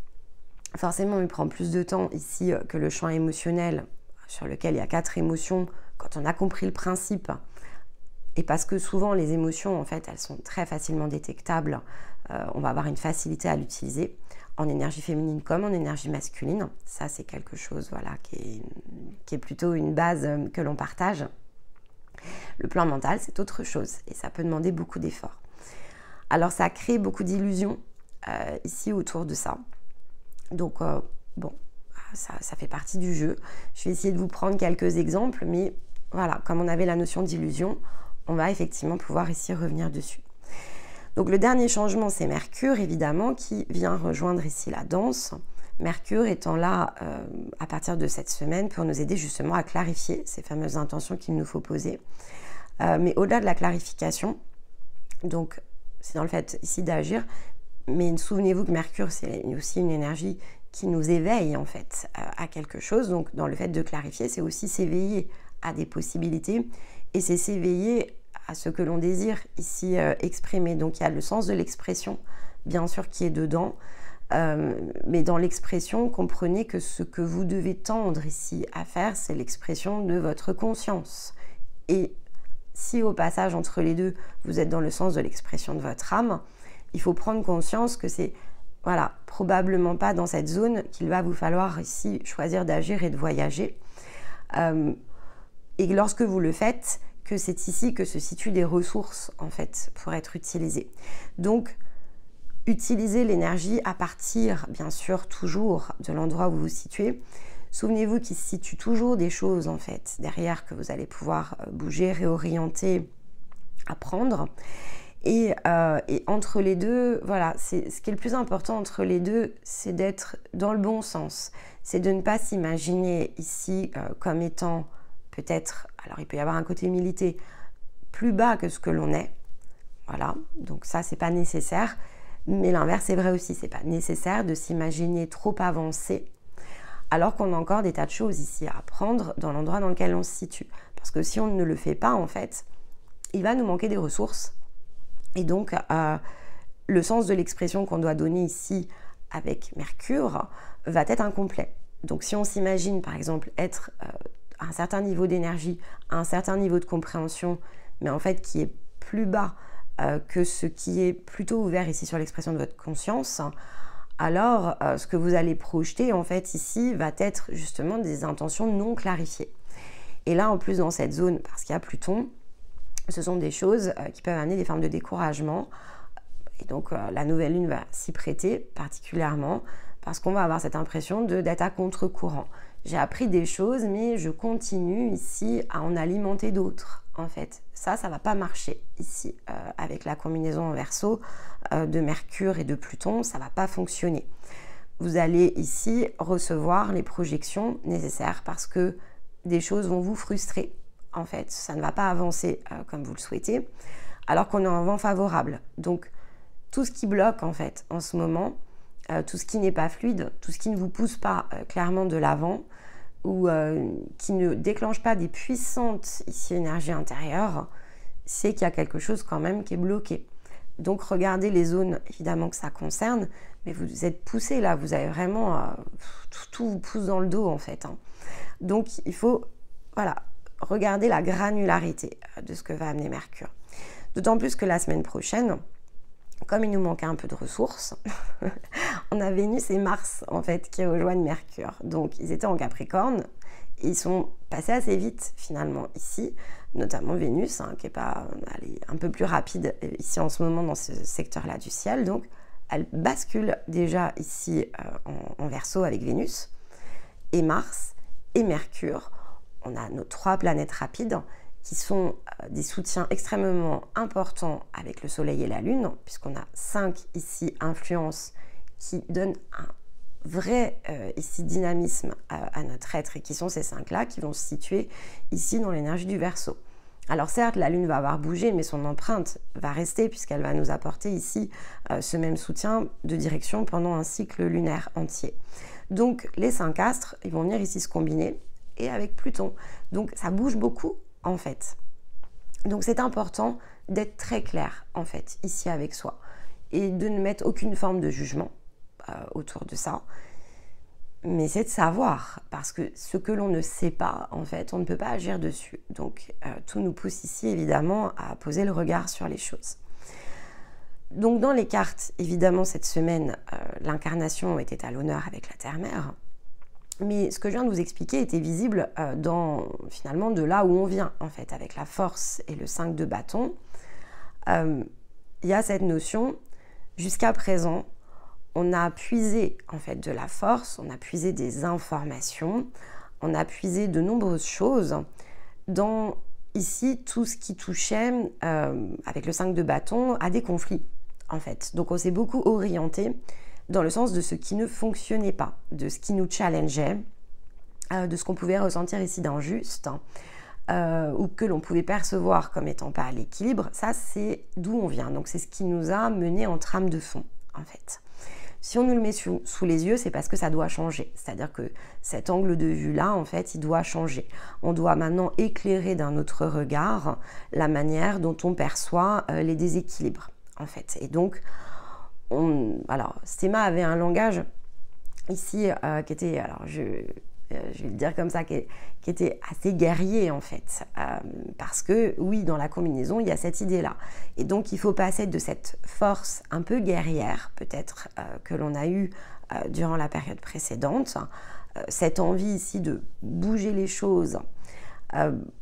forcément il prend plus de temps ici que le champ émotionnel sur lequel il y a 4 émotions. Quand on a compris le principe, et parce que souvent les émotions, en fait, elles sont très facilement détectables, on va avoir une facilité à l'utiliser en énergie féminine comme en énergie masculine. Ça, c'est quelque chose qui est plutôt une base que l'on partage. Le plan mental, c'est autre chose et ça peut demander beaucoup d'efforts. Alors, ça crée beaucoup d'illusions ici autour de ça. Donc, ça fait partie du jeu. Je vais essayer de vous prendre quelques exemples, mais voilà, comme on avait la notion d'illusion, on va effectivement pouvoir ici revenir dessus. Donc le dernier changement, c'est Mercure, évidemment, qui vient rejoindre ici la danse. Mercure étant là à partir de cette semaine pour nous aider justement à clarifier ces fameuses intentions qu'il nous faut poser. Mais au-delà de la clarification, donc c'est dans le fait ici d'agir, mais souvenez-vous que Mercure, c'est aussi une énergie qui nous éveille en fait à quelque chose. Donc dans le fait de clarifier, c'est aussi s'éveiller à des possibilités et c'est s'éveiller à ce que l'on désire ici exprimer. Donc il y a le sens de l'expression bien sûr qui est dedans, Mais dans l'expression, comprenez que ce que vous devez tendre ici à faire, c'est l'expression de votre conscience. Et si au passage entre les deux, vous êtes dans le sens de l'expression de votre âme, il faut prendre conscience que c'est voilà, probablement pas dans cette zone qu'il va vous falloir ici choisir d'agir et de voyager. Et lorsque vous le faites, que c'est ici que se situent des ressources en fait pour être utilisées. Donc, utilisez l'énergie à partir, bien sûr, toujours de l'endroit où vous vous situez. Souvenez-vous qu'il se situe toujours des choses en fait derrière que vous allez pouvoir bouger, réorienter, apprendre. Et entre les deux, voilà, ce qui est le plus important entre les deux, c'est d'être dans le bon sens. C'est de ne pas s'imaginer ici comme étant peut-être, alors il peut y avoir un côté milité, plus bas que ce que l'on est. Voilà, donc ça, c'est pas nécessaire. Mais l'inverse est vrai aussi, c'est pas nécessaire de s'imaginer trop avancé, alors qu'on a encore des tas de choses ici à apprendre dans l'endroit dans lequel on se situe. Parce que si on ne le fait pas, en fait, il va nous manquer des ressources. Et donc, le sens de l'expression qu'on doit donner ici avec Mercure va être incomplet. Donc, si on s'imagine, par exemple, être à un certain niveau d'énergie, à un certain niveau de compréhension, mais en fait qui est plus bas que ce qui est plutôt ouvert ici sur l'expression de votre conscience, alors ce que vous allez projeter, en fait, ici, va être justement des intentions non clarifiées. Et là, en plus, dans cette zone, parce qu'il y a Pluton, ce sont des choses qui peuvent amener des formes de découragement. Et donc, la nouvelle lune va s'y prêter particulièrement parce qu'on va avoir cette impression d'être à contre-courant. J'ai appris des choses, mais je continue ici à en alimenter d'autres, en fait. Ça ne va pas marcher ici. Avec la combinaison en Verseau de Mercure et de Pluton, ça ne va pas fonctionner. Vous allez ici recevoir les projections nécessaires parce que des choses vont vous frustrer. En fait, ça ne va pas avancer comme vous le souhaitez, alors qu'on est en vent favorable. Donc, tout ce qui bloque, en fait, en ce moment, tout ce qui n'est pas fluide, tout ce qui ne vous pousse pas clairement de l'avant, ou qui ne déclenche pas des puissantes ici énergies intérieures, c'est qu'il y a quelque chose quand même qui est bloqué. Donc, regardez les zones, évidemment, que ça concerne, mais vous êtes poussé là, vous avez vraiment... tout vous pousse dans le dos, en fait. Hein. Donc, il faut... Voilà. Regardez la granularité de ce que va amener Mercure. D'autant plus que la semaine prochaine, comme il nous manquait un peu de ressources, on a Vénus et Mars en fait qui rejoignent Mercure. Donc ils étaient en Capricorne, et ils sont passés assez vite finalement ici, notamment Vénus qui est pas un peu plus rapide ici en ce moment dans ce secteur-là du ciel. Donc elle bascule déjà ici en Verseau avec Vénus et Mars et Mercure. On a nos 3 planètes rapides qui sont des soutiens extrêmement importants avec le Soleil et la Lune, puisqu'on a 5 ici influences qui donnent un vrai ici dynamisme à notre être, et qui sont ces 5-là qui vont se situer ici dans l'énergie du Verseau. Alors certes, la Lune va avoir bougé, mais son empreinte va rester puisqu'elle va nous apporter ici ce même soutien de direction pendant un cycle lunaire entier. Donc les 5 astres, ils vont venir ici se combiner, et avec Pluton. Donc ça bouge beaucoup en fait. Donc c'est important d'être très clair en fait ici avec soi et de ne mettre aucune forme de jugement autour de ça. Mais c'est de savoir, parce que ce que l'on ne sait pas, en fait, on ne peut pas agir dessus. Donc tout nous pousse ici évidemment à poser le regard sur les choses. Donc dans les cartes, évidemment cette semaine, l'incarnation était à l'honneur avec la Terre-Mère. Mais ce que je viens de vous expliquer était visible finalement de là où on vient, en fait, avec la force et le 5 de bâton. Il y a cette notion, jusqu'à présent, on a puisé en fait de la force, on a puisé des informations, on a puisé de nombreuses choses dans ici tout ce qui touchait, avec le 5 de bâton, à des conflits, en fait. Donc on s'est beaucoup orienté dans le sens de ce qui ne fonctionnait pas, de ce qui nous challengeait, de ce qu'on pouvait ressentir ici d'injuste, ou que l'on pouvait percevoir comme étant pas à l'équilibre. Ça, c'est d'où on vient. Donc, c'est ce qui nous a mené en trame de fond, en fait. Si on nous le met sous les yeux, c'est parce que ça doit changer. C'est-à-dire que cet angle de vue-là, en fait, il doit changer. On doit maintenant éclairer d'un autre regard la manière dont on perçoit les déséquilibres, en fait. Et donc, alors, Stéma avait un langage ici qui était, alors je vais le dire comme ça, qui était assez guerrier en fait, parce que oui, dans la combinaison, il y a cette idée-là. Et donc, il faut passer de cette force un peu guerrière, peut-être, que l'on a eue durant la période précédente, cette envie ici de bouger les choses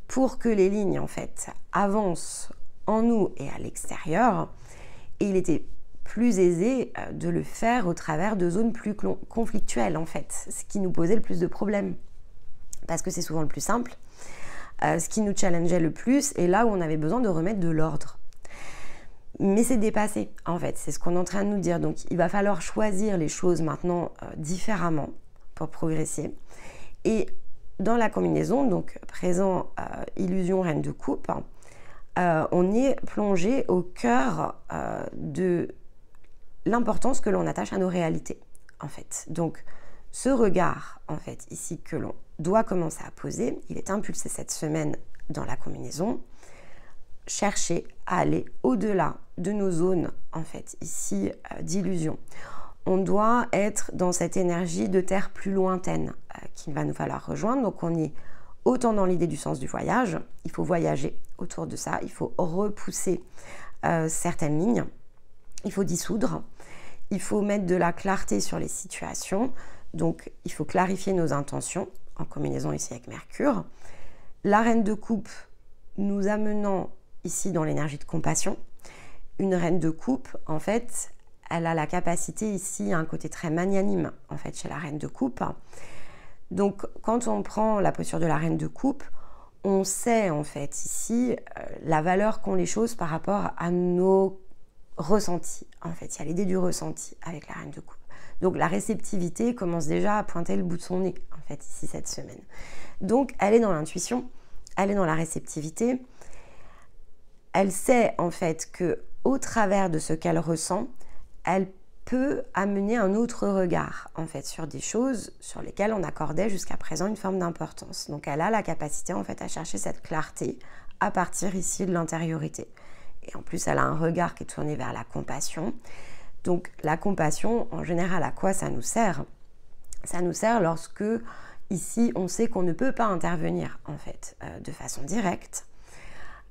pour que les lignes en fait avancent en nous et à l'extérieur. Et il était plus aisé de le faire au travers de zones plus conflictuelles en fait, ce qui nous posait le plus de problèmes, parce que c'est souvent le plus simple, ce qui nous challengeait le plus, et là où on avait besoin de remettre de l'ordre. Mais c'est dépassé en fait, c'est ce qu'on est en train de nous dire, donc il va falloir choisir les choses maintenant différemment pour progresser. Et dans la combinaison, donc présent illusion reine de coupe, on est plongé au cœur de l'importance que l'on attache à nos réalités, en fait. Donc, ce regard, en fait, ici, que l'on doit commencer à poser, il est impulsé cette semaine dans la combinaison, chercher à aller au-delà de nos zones, en fait, ici, d'illusion. On doit être dans cette énergie de terre plus lointaine qu'il va nous falloir rejoindre. Donc, on est autant dans l'idée du sens du voyage, il faut voyager autour de ça, il faut repousser certaines lignes, il faut dissoudre, il faut mettre de la clarté sur les situations, donc il faut clarifier nos intentions, en combinaison ici avec Mercure. La reine de coupe nous amenant ici dans l'énergie de compassion. Une reine de coupe, en fait, elle a la capacité ici, un côté très magnanime, en fait, chez la reine de coupe. Donc, quand on prend la posture de la reine de coupe, on sait, en fait, ici, la valeur qu'ont les choses par rapport à nos ressentis. En fait, il y a l'idée du ressenti avec la reine de coupe. Donc, la réceptivité commence déjà à pointer le bout de son nez, en fait, ici, cette semaine. Donc, elle est dans l'intuition, elle est dans la réceptivité. Elle sait, en fait, que au travers de ce qu'elle ressent, elle peut amener un autre regard, en fait, sur des choses sur lesquelles on accordait jusqu'à présent une forme d'importance. Donc, elle a la capacité, en fait, à chercher cette clarté à partir ici de l'intériorité. Et en plus, elle a un regard qui est tourné vers la compassion. Donc, la compassion, en général, à quoi ça nous sert? Ça nous sert lorsque, ici, on sait qu'on ne peut pas intervenir, en fait, de façon directe,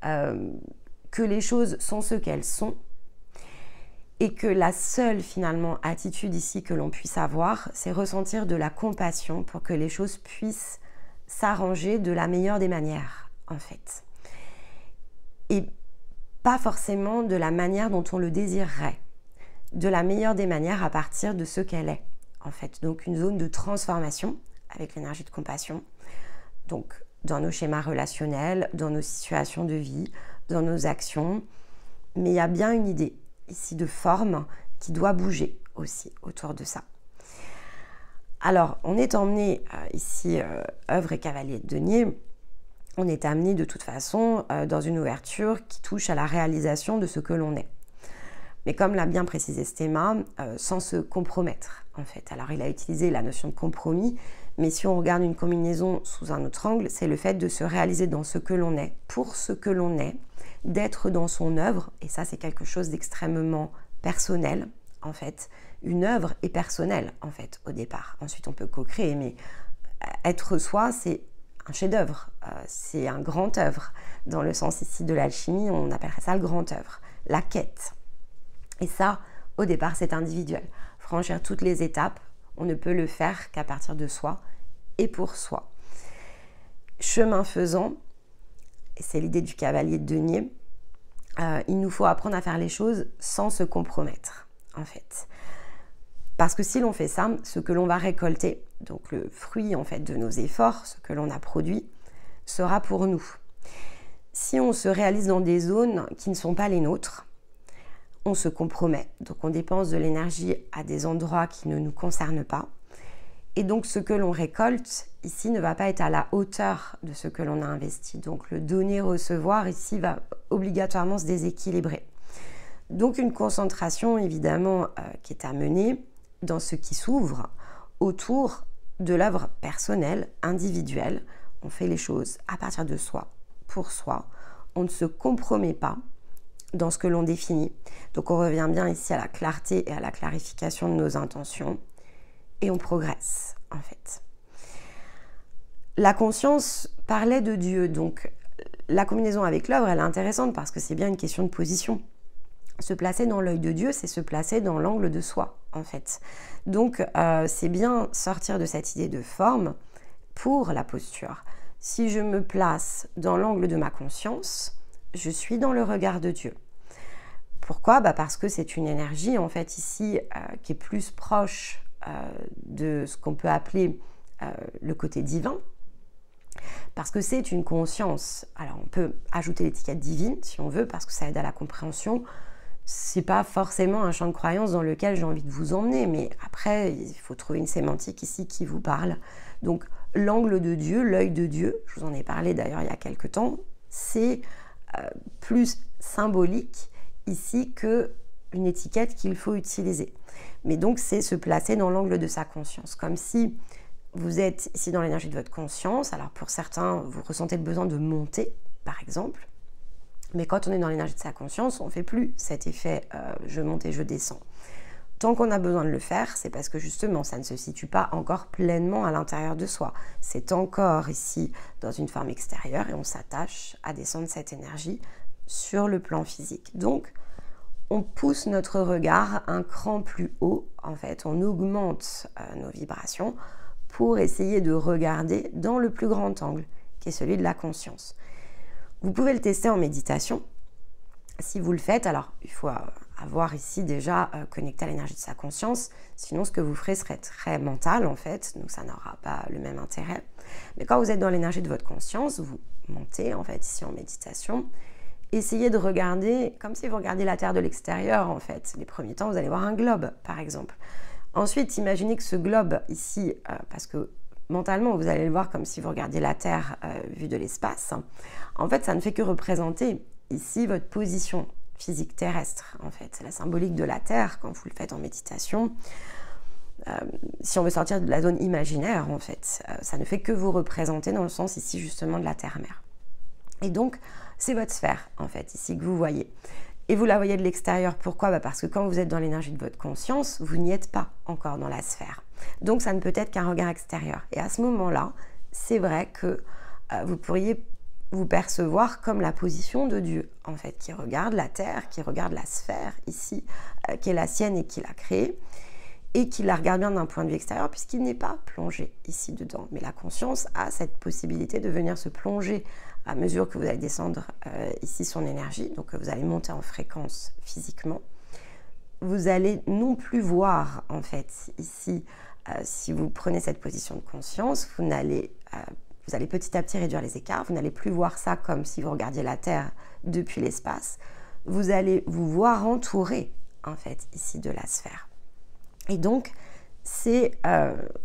que les choses sont ce qu'elles sont, et que la seule, finalement, attitude ici que l'on puisse avoir, c'est ressentir de la compassion pour que les choses puissent s'arranger de la meilleure des manières, en fait. Et pas forcément de la manière dont on le désirerait, de la meilleure des manières à partir de ce qu'elle est, en fait. Donc, une zone de transformation avec l'énergie de compassion. Donc, dans nos schémas relationnels, dans nos situations de vie, dans nos actions. Mais il y a bien une idée ici de forme qui doit bouger aussi autour de ça. Alors, on est emmené ici, œuvre et cavalier de denier, on est amené de toute façon dans une ouverture qui touche à la réalisation de ce que l'on est. Mais comme l'a bien précisé Stéma, sans se compromettre en fait. Alors il a utilisé la notion de compromis, mais si on regarde une combinaison sous un autre angle, c'est le fait de se réaliser dans ce que l'on est, pour ce que l'on est, d'être dans son œuvre, et ça c'est quelque chose d'extrêmement personnel en fait. Une œuvre est personnelle en fait au départ. Ensuite on peut co-créer, mais être soi c'est un chef-d'œuvre, c'est un grand œuvre. Dans le sens ici de l'alchimie, on appellerait ça le grand œuvre, la quête. Et ça, au départ, c'est individuel. Franchir toutes les étapes, on ne peut le faire qu'à partir de soi et pour soi. Chemin faisant, et c'est l'idée du cavalier de denier, il nous faut apprendre à faire les choses sans se compromettre, en fait. Parce que si l'on fait ça, ce que l'on va récolter, donc le fruit en fait de nos efforts, ce que l'on a produit, sera pour nous. Si on se réalise dans des zones qui ne sont pas les nôtres, on se compromet. Donc on dépense de l'énergie à des endroits qui ne nous concernent pas. Et donc ce que l'on récolte ici ne va pas être à la hauteur de ce que l'on a investi. Donc le donner-recevoir ici va obligatoirement se déséquilibrer. Donc une concentration évidemment qui est à mener dans ce qui s'ouvre autour de l'œuvre personnelle, individuelle. On fait les choses à partir de soi, pour soi. On ne se compromet pas dans ce que l'on définit. Donc on revient bien ici à la clarté et à la clarification de nos intentions et on progresse en fait. La conscience parlait de Dieu, donc la combinaison avec l'œuvre elle est intéressante parce que c'est bien une question de position. Se placer dans l'œil de Dieu, c'est se placer dans l'angle de soi en fait. Donc c'est bien sortir de cette idée de forme pour la posture. Si je me place dans l'angle de ma conscience, je suis dans le regard de Dieu. Pourquoi ? Parce que c'est une énergie en fait ici qui est plus proche de ce qu'on peut appeler le côté divin, parce que c'est une conscience. Alors on peut ajouter l'étiquette divine si on veut, parce que ça aide à la compréhension. C'est pas forcément un champ de croyance dans lequel j'ai envie de vous emmener, mais après il faut trouver une sémantique ici qui vous parle. Donc l'angle de Dieu, l'œil de Dieu, je vous en ai parlé d'ailleurs il y a quelques temps, c'est plus symbolique ici qu'une étiquette qu'il faut utiliser. Mais donc c'est se placer dans l'angle de sa conscience, comme si vous êtes ici dans l'énergie de votre conscience. Alors pour certains, vous ressentez le besoin de monter, par exemple. Mais quand on est dans l'énergie de sa conscience, on ne fait plus cet effet je monte et je descends. Tant qu'on a besoin de le faire, c'est parce que justement, ça ne se situe pas encore pleinement à l'intérieur de soi. C'est encore ici dans une forme extérieure et on s'attache à descendre cette énergie sur le plan physique. Donc, on pousse notre regard un cran plus haut. En fait, on augmente nos vibrations pour essayer de regarder dans le plus grand angle, qui est celui de la conscience. Vous pouvez le tester en méditation. Si vous le faites, alors il faut avoir ici déjà connecté à l'énergie de sa conscience, sinon ce que vous ferez serait très mental en fait, donc ça n'aura pas le même intérêt. Mais quand vous êtes dans l'énergie de votre conscience, vous montez en fait ici en méditation, essayez de regarder comme si vous regardiez la Terre de l'extérieur en fait. Les premiers temps, vous allez voir un globe par exemple. Ensuite, imaginez que ce globe ici, parce que mentalement, vous allez le voir comme si vous regardiez la Terre vue de l'espace. En fait, ça ne fait que représenter ici votre position physique terrestre, en fait. La symbolique de la Terre, quand vous le faites en méditation, si on veut sortir de la zone imaginaire, en fait, ça ne fait que vous représenter dans le sens ici, justement, de la Terre-Mère. Et donc, c'est votre sphère, en fait, ici, que vous voyez. Et vous la voyez de l'extérieur, pourquoi ? Parce que quand vous êtes dans l'énergie de votre conscience, vous n'y êtes pas encore dans la sphère. Donc ça ne peut être qu'un regard extérieur. Et à ce moment-là, c'est vrai que vous pourriez vous percevoir comme la position de Dieu, en fait, qui regarde la Terre, qui regarde la sphère ici, qui est la sienne et qui l'a créée, et qui la regarde bien d'un point de vue extérieur, puisqu'il n'est pas plongé ici dedans. Mais la conscience a cette possibilité de venir se plonger à mesure que vous allez descendre ici son énergie, donc vous allez monter en fréquence physiquement. Vous allez non plus voir, en fait, ici, si vous prenez cette position de conscience, vous allez petit à petit réduire les écarts, vous n'allez plus voir ça comme si vous regardiez la Terre depuis l'espace, vous allez vous voir entouré, en fait, ici de la sphère. Et donc, c'est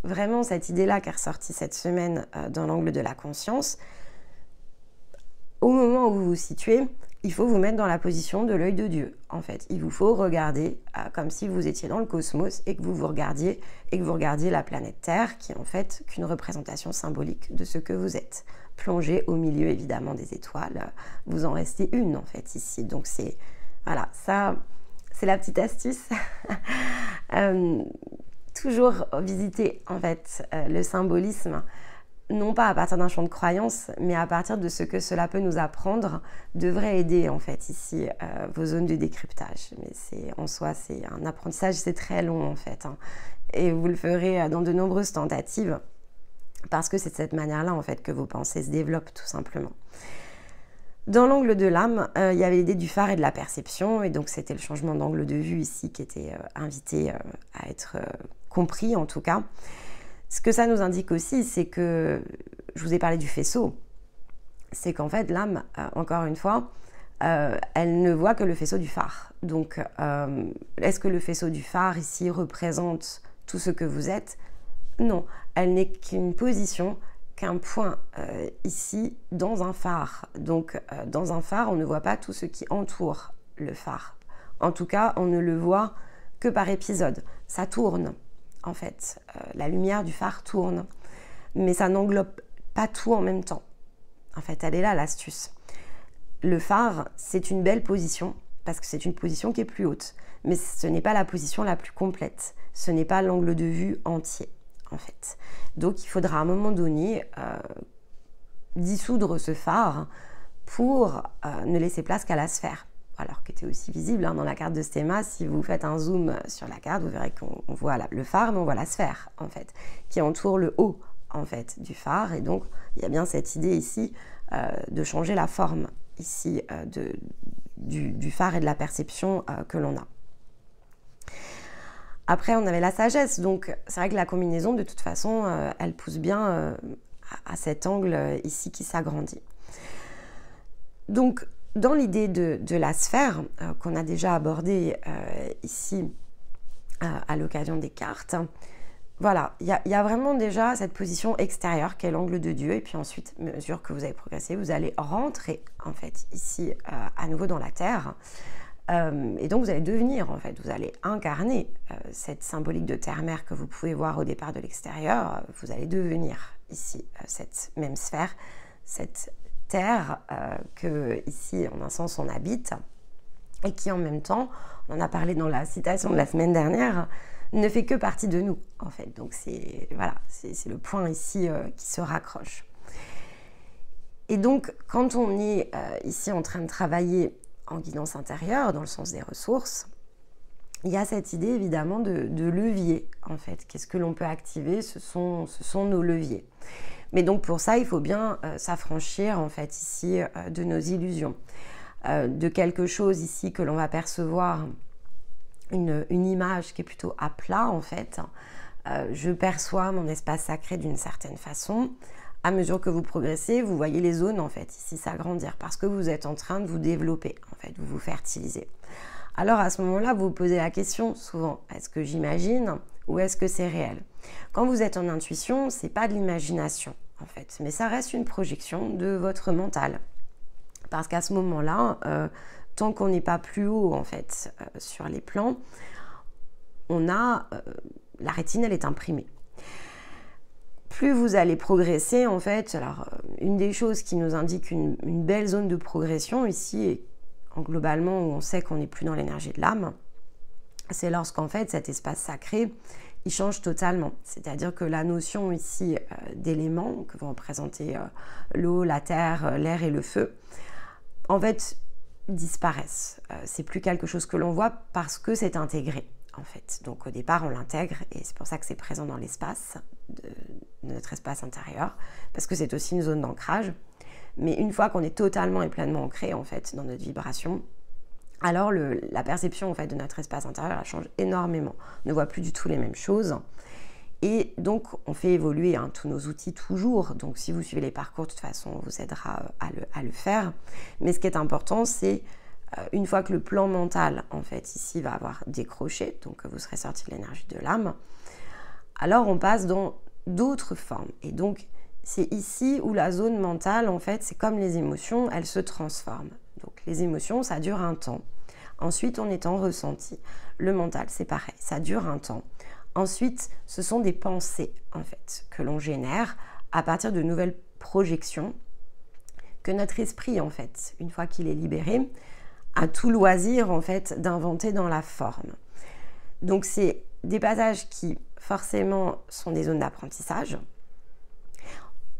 vraiment cette idée-là qui est ressortie cette semaine dans l'angle de la conscience. Au moment où vous vous situez, il faut vous mettre dans la position de l'œil de Dieu. En fait, il vous faut regarder comme si vous étiez dans le cosmos et que vous regardiez la planète Terre, qui est en fait qu'une représentation symbolique de ce que vous êtes. Plongé au milieu évidemment des étoiles, vous en restez une en fait ici. Donc c'est voilà, ça c'est la petite astuce. Toujours visiter en fait le symbolisme. Non pas à partir d'un champ de croyance, mais à partir de ce que cela peut nous apprendre, devrait aider en fait ici vos zones de décryptage. Mais en soi, c'est un apprentissage, c'est très long en fait. Et vous le ferez dans de nombreuses tentatives, parce que c'est de cette manière-là en fait que vos pensées se développent tout simplement. Dans l'angle de l'âme, il y avait l'idée du phare et de la perception, et donc c'était le changement d'angle de vue ici qui était invité à être compris en tout cas. Ce que ça nous indique aussi, c'est que, je vous ai parlé du faisceau, c'est qu'en fait l'âme, encore une fois, elle ne voit que le faisceau du phare. Donc, est-ce que le faisceau du phare ici représente tout ce que vous êtes ? Non, elle n'est qu'une position, qu'un point ici dans un phare. Donc, dans un phare, on ne voit pas tout ce qui entoure le phare. En tout cas, on ne le voit que par épisode. Ça tourne. En fait, la lumière du phare tourne, mais ça n'englobe pas tout en même temps. En fait, elle est là l'astuce. Le phare, c'est une belle position parce que c'est une position qui est plus haute. Mais ce n'est pas la position la plus complète. Ce n'est pas l'angle de vue entier, en fait. Donc, il faudra à un moment donné dissoudre ce phare pour ne laisser place qu'à la sphère. Alors qui était aussi visible dans la carte de Stéma. Si vous faites un zoom sur la carte, vous verrez qu'on voit le phare, mais on voit la sphère, en fait, qui entoure le haut, en fait, du phare. Et donc, il y a bien cette idée ici de changer la forme, ici, du phare et de la perception que l'on a. Après, on avait la sagesse. Donc, c'est vrai que la combinaison, de toute façon, elle pousse bien à cet angle ici qui s'agrandit. Donc, dans l'idée de la sphère, qu'on a déjà abordée ici à l'occasion des cartes, voilà, il y a vraiment déjà cette position extérieure qui est l'angle de Dieu. Et puis ensuite, à mesure que vous avez progressé, vous allez rentrer en fait ici à nouveau dans la terre. Et donc vous allez devenir, en fait, vous allez incarner cette symbolique de terre-mère que vous pouvez voir au départ de l'extérieur. Vous allez devenir ici cette même sphère, cette terre que ici en un sens on habite et qui en même temps, on en a parlé dans la citation de la semaine dernière, ne fait que partie de nous, en fait. Donc c'est voilà, c'est le point ici qui se raccroche. Et donc quand on est ici en train de travailler en guidance intérieure, dans le sens des ressources, il y a cette idée évidemment de levier, en fait. Qu'est-ce que l'on peut activer? Ce sont nos leviers. Mais donc pour ça, il faut bien s'affranchir, en fait, ici, de nos illusions. De quelque chose ici que l'on va percevoir, une image qui est plutôt à plat, en fait. Je perçois mon espace sacré d'une certaine façon. À mesure que vous progressez, vous voyez les zones, en fait, ici s'agrandir, parce que vous êtes en train de vous développer, en fait, de vous fertiliser. Alors à ce moment-là, vous vous posez la question souvent, est-ce que j'imagine ou est-ce que c'est réel? Quand vous êtes en intuition, c'est pas de l'imagination, en fait, mais ça reste une projection de votre mental. Parce qu'à ce moment-là, tant qu'on n'est pas plus haut, en fait, sur les plans, on a la rétine, elle est imprimée. Plus vous allez progresser, en fait, alors une des choses qui nous indique une belle zone de progression ici, et globalement où on sait qu'on n'est plus dans l'énergie de l'âme, c'est lorsqu'en fait cet espace sacré, il change totalement. C'est-à-dire que la notion ici d'éléments que vont représenter l'eau, la terre, l'air et le feu, en fait, disparaissent. C'est plus quelque chose que l'on voit parce que c'est intégré, en fait. Donc au départ, on l'intègre et c'est pour ça que c'est présent dans l'espace, de notre espace intérieur, parce que c'est aussi une zone d'ancrage. Mais une fois qu'on est totalement et pleinement ancré, en fait, dans notre vibration, alors la perception, en fait, de notre espace intérieur, elle change énormément. On ne voit plus du tout les mêmes choses. Et donc, on fait évoluer tous nos outils toujours. Donc, si vous suivez les parcours, de toute façon, on vous aidera à le faire. Mais ce qui est important, c'est une fois que le plan mental, en fait, ici, va avoir décroché, donc vous serez sorti de l'énergie de l'âme, alors on passe dans d'autres formes. Et donc, c'est ici où la zone mentale, en fait, c'est comme les émotions, elles se transforment. Donc, les émotions, ça dure un temps. Ensuite, on est en ressenti. Le mental, c'est pareil, ça dure un temps. Ensuite, ce sont des pensées, en fait, que l'on génère à partir de nouvelles projections que notre esprit, en fait, une fois qu'il est libéré, a tout loisir, en fait, d'inventer dans la forme. Donc, c'est des passages qui, forcément, sont des zones d'apprentissage.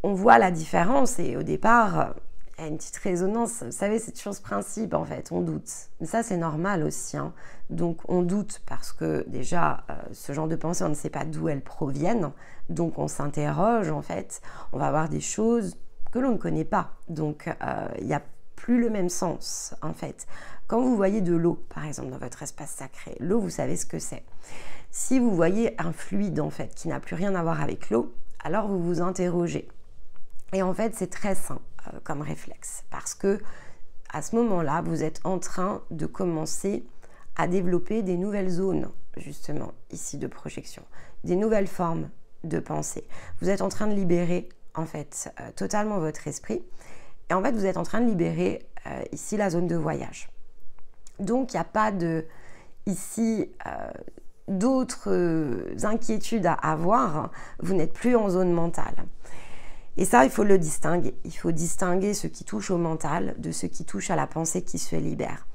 On voit la différence et au départ, il y a une petite résonance. Vous savez, c'est toujours ce principe, en fait, on doute. Mais ça, c'est normal aussi. Donc, on doute parce que déjà, ce genre de pensée, on ne sait pas d'où elles proviennent. Donc, on s'interroge, en fait. On va avoir des choses que l'on ne connaît pas. Donc, il n'y a plus le même sens, en fait. Quand vous voyez de l'eau, par exemple, dans votre espace sacré, l'eau, vous savez ce que c'est. Si vous voyez un fluide, en fait, qui n'a plus rien à voir avec l'eau, alors vous vous interrogez. Et en fait, c'est très sain comme réflexe parce que à ce moment-là, vous êtes en train de commencer à développer des nouvelles zones, justement, ici de projection, des nouvelles formes de pensée. Vous êtes en train de libérer, en fait, totalement votre esprit. Et en fait, vous êtes en train de libérer ici la zone de voyage. Donc, il n'y a pas ici d'autres inquiétudes à avoir. Vous n'êtes plus en zone mentale. Et ça, il faut le distinguer. Il faut distinguer ce qui touche au mental de ce qui touche à la pensée qui se libère.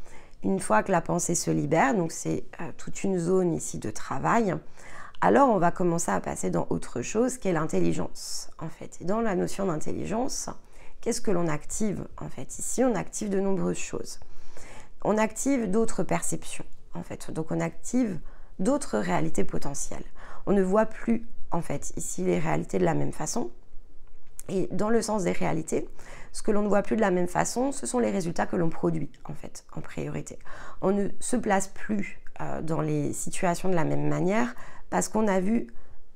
Une fois que la pensée se libère, donc c'est toute une zone ici de travail, alors on va commencer à passer dans autre chose qui est l'intelligence en fait. Et dans la notion d'intelligence, qu'est-ce que l'on active en fait? Ici, on active de nombreuses choses. On active d'autres perceptions en fait, donc on active d'autres réalités potentielles. On ne voit plus en fait ici les réalités de la même façon. Et dans le sens des réalités, ce que l'on ne voit plus de la même façon, ce sont les résultats que l'on produit, en fait, en priorité. On ne se place plus dans les situations de la même manière parce qu'on a vu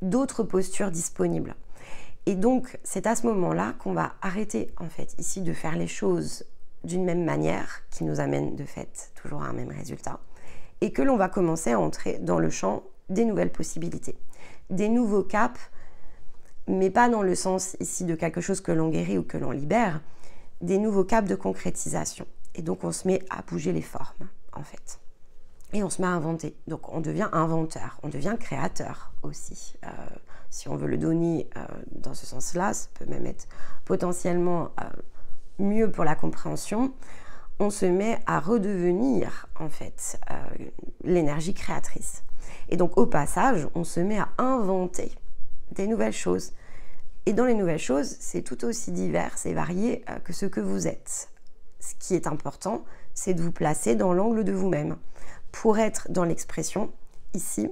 d'autres postures disponibles. Et donc, c'est à ce moment-là qu'on va arrêter, en fait, ici, de faire les choses d'une même manière, qui nous amène, de fait, toujours à un même résultat, et que l'on va commencer à entrer dans le champ des nouvelles possibilités, des nouveaux caps, mais pas dans le sens ici de quelque chose que l'on guérit ou que l'on libère, des nouveaux caps de concrétisation. Et donc on se met à bouger les formes, en fait. Et on se met à inventer. Donc on devient inventeur, on devient créateur aussi. Si on veut le donner dans ce sens-là, ça peut même être potentiellement mieux pour la compréhension. On se met à redevenir, en fait, l'énergie créatrice. Et donc au passage, on se met à inventer des nouvelles choses. Et dans les nouvelles choses, c'est tout aussi divers et varié que ce que vous êtes. Ce qui est important, c'est de vous placer dans l'angle de vous-même pour être dans l'expression, ici,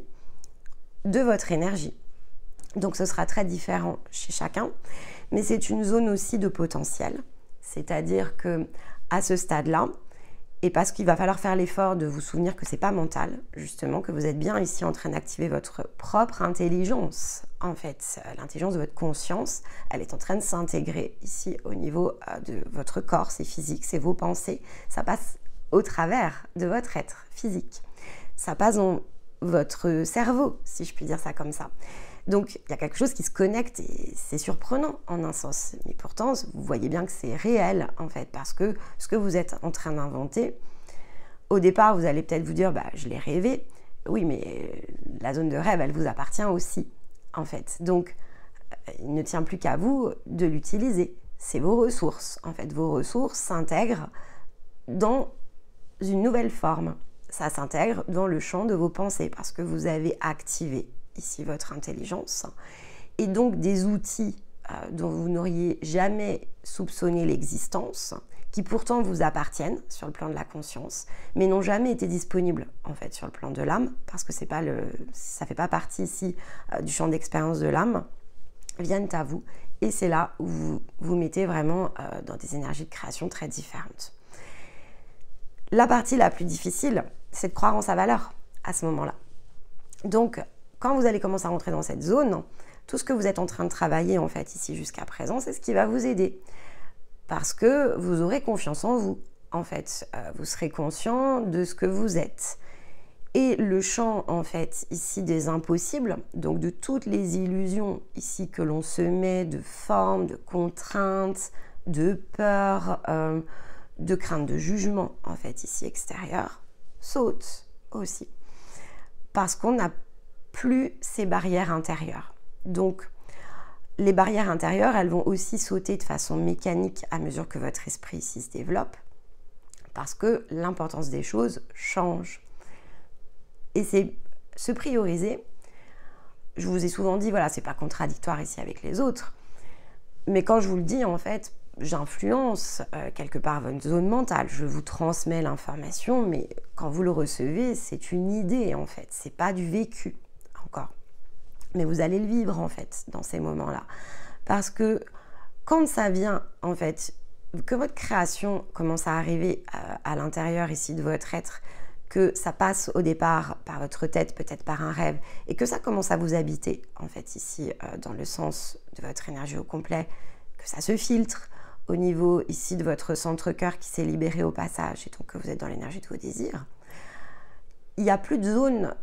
de votre énergie. Donc ce sera très différent chez chacun, mais c'est une zone aussi de potentiel. C'est-à-dire que à ce stade-là, et parce qu'il va falloir faire l'effort de vous souvenir que c'est pas mental, justement, que vous êtes bien ici en train d'activer votre propre intelligence. En fait, l'intelligence de votre conscience, elle est en train de s'intégrer ici au niveau de votre corps, c'est physique, c'est vos pensées. Ça passe au travers de votre être physique. Ça passe dans votre cerveau, si je puis dire ça comme ça. Donc, il y a quelque chose qui se connecte et c'est surprenant en un sens. Mais pourtant, vous voyez bien que c'est réel, en fait, parce que ce que vous êtes en train d'inventer, au départ, vous allez peut-être vous dire, bah, je l'ai rêvé. Oui, mais la zone de rêve, elle vous appartient aussi, en fait. Donc, il ne tient plus qu'à vous de l'utiliser. C'est vos ressources. En fait, vos ressources s'intègrent dans une nouvelle forme. Ça s'intègre dans le champ de vos pensées parce que vous avez activé ici votre intelligence, et donc des outils dont vous n'auriez jamais soupçonné l'existence, qui pourtant vous appartiennent sur le plan de la conscience, mais n'ont jamais été disponibles en fait sur le plan de l'âme, parce que ça ne fait pas partie ici du champ d'expérience de l'âme, viennent à vous, et c'est là où vous vous mettez vraiment dans des énergies de création très différentes. La partie la plus difficile, c'est de croire en sa valeur à ce moment-là. Donc, quand vous allez commencer à rentrer dans cette zone, tout ce que vous êtes en train de travailler en fait ici jusqu'à présent, c'est ce qui va vous aider. Parce que vous aurez confiance en vous, en fait. Vous serez conscient de ce que vous êtes. Et le champ, en fait, ici des impossibles, donc de toutes les illusions ici que l'on se met, de formes, de contraintes, de peur, de crainte de jugement, en fait, ici extérieur, saute aussi. Parce qu'on n'a plus ces barrières intérieures. Donc, les barrières intérieures, elles vont aussi sauter de façon mécanique à mesure que votre esprit ici se développe, parce que l'importance des choses change. Et c'est se prioriser. Je vous ai souvent dit, voilà, c'est pas contradictoire ici avec les autres, mais quand je vous le dis, en fait, j'influence quelque part votre zone mentale. Je vous transmets l'information, mais quand vous le recevez, c'est une idée, en fait. C'est pas du vécu. Encore. Mais vous allez le vivre en fait dans ces moments-là. Parce que quand ça vient en fait, que votre création commence à arriver à l'intérieur ici de votre être, que ça passe au départ par votre tête, peut-être par un rêve, et que ça commence à vous habiter en fait ici dans le sens de votre énergie au complet, que ça se filtre au niveau ici de votre centre-cœur qui s'est libéré au passage, et donc que vous êtes dans l'énergie de vos désirs, il n'y a plus de zone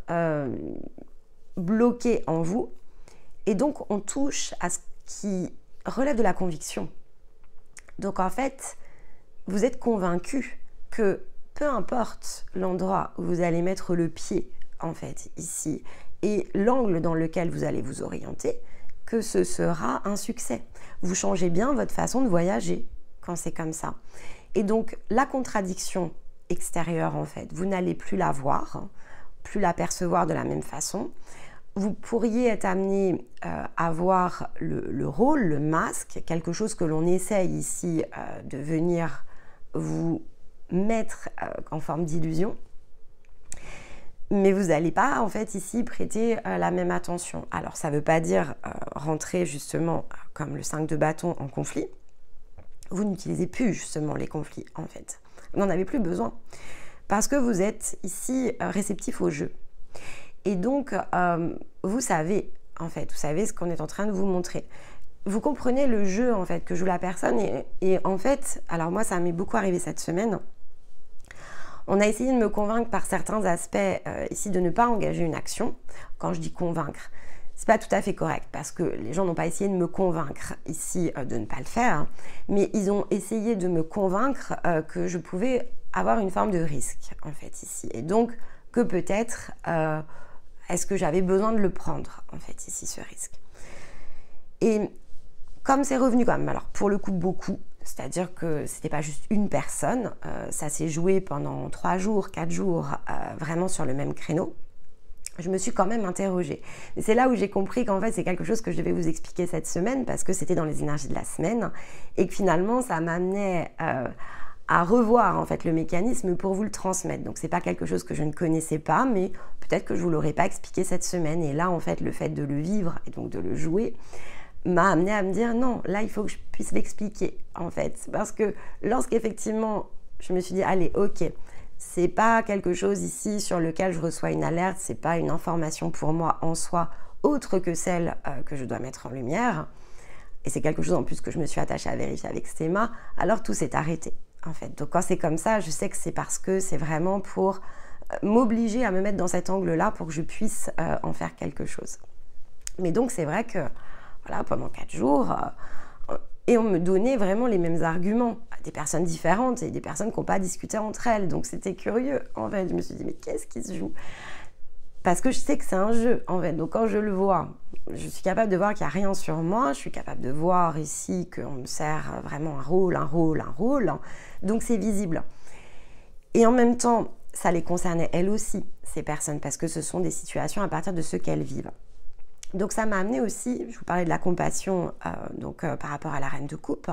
bloqué en vous, et donc on touche à ce qui relève de la conviction. Donc en fait, vous êtes convaincu que peu importe l'endroit où vous allez mettre le pied, en fait, ici, et l'angle dans lequel vous allez vous orienter, que ce sera un succès. Vous changez bien votre façon de voyager quand c'est comme ça. Et donc la contradiction extérieure en fait. Vous n'allez plus la voir, plus la percevoir de la même façon. Vous pourriez être amené à voir le rôle, le masque, quelque chose que l'on essaye ici de venir vous mettre en forme d'illusion. Mais vous n'allez pas en fait ici prêter la même attention. Alors ça ne veut pas dire rentrer justement comme le 5 de bâton en conflit. Vous n'utilisez plus justement les conflits en fait. Vous n'en avez plus besoin. Parce que vous êtes ici réceptif au jeu. Et donc, vous savez, en fait, vous savez ce qu'on est en train de vous montrer. Vous comprenez le jeu, en fait, que joue la personne. Et en fait, alors moi, ça m'est beaucoup arrivé cette semaine. On a essayé de me convaincre par certains aspects ici de ne pas engager une action. Quand je dis convaincre, c'est pas tout à fait correct parce que les gens n'ont pas essayé de me convaincre ici de ne pas le faire. Hein, mais ils ont essayé de me convaincre que je pouvais avoir une forme de risque, en fait, ici. Et donc, que peut-être... est-ce que j'avais besoin de le prendre, en fait, ici, ce risque? Et comme c'est revenu quand même, alors pour le coup, beaucoup, c'est-à-dire que c'était pas juste une personne, ça s'est joué pendant 3 jours, 4 jours, vraiment sur le même créneau, je me suis quand même interrogée. Et c'est là où j'ai compris qu'en fait, c'est quelque chose que je devais vous expliquer cette semaine, parce que c'était dans les énergies de la semaine, et que finalement, ça m'amenait... à revoir en fait le mécanisme pour vous le transmettre. Donc c'est pas quelque chose que je ne connaissais pas, mais peut-être que je vous l'aurais pas expliqué cette semaine. Et là en fait le fait de le vivre et donc de le jouer m'a amené à me dire non, là il faut que je puisse l'expliquer en fait. Parce que lorsqu'effectivement je me suis dit allez ok, c'est pas quelque chose ici sur lequel je reçois une alerte, c'est pas une information pour moi en soi autre que celle que je dois mettre en lumière. Et c'est quelque chose en plus que je me suis attachée à vérifier avec Stéma, alors tout s'est arrêté. En fait. Donc quand c'est comme ça, je sais que c'est parce que c'est vraiment pour m'obliger à me mettre dans cet angle-là pour que je puisse en faire quelque chose. Mais donc c'est vrai que voilà, pendant 4 jours, et on me donnait vraiment les mêmes arguments à des personnes différentes et des personnes qui n'ont pas discuté entre elles. Donc c'était curieux en fait. Je me suis dit mais qu'est-ce qui se joue? Parce que je sais que c'est un jeu en fait. Donc quand je le vois, je suis capable de voir qu'il n'y a rien sur moi. Je suis capable de voir ici qu'on me sert vraiment un rôle. Donc c'est visible. Et en même temps, ça les concernait elles aussi, ces personnes, parce que ce sont des situations à partir de ce qu'elles vivent. Donc ça m'a amené aussi, je vous parlais de la compassion par rapport à la reine de coupe,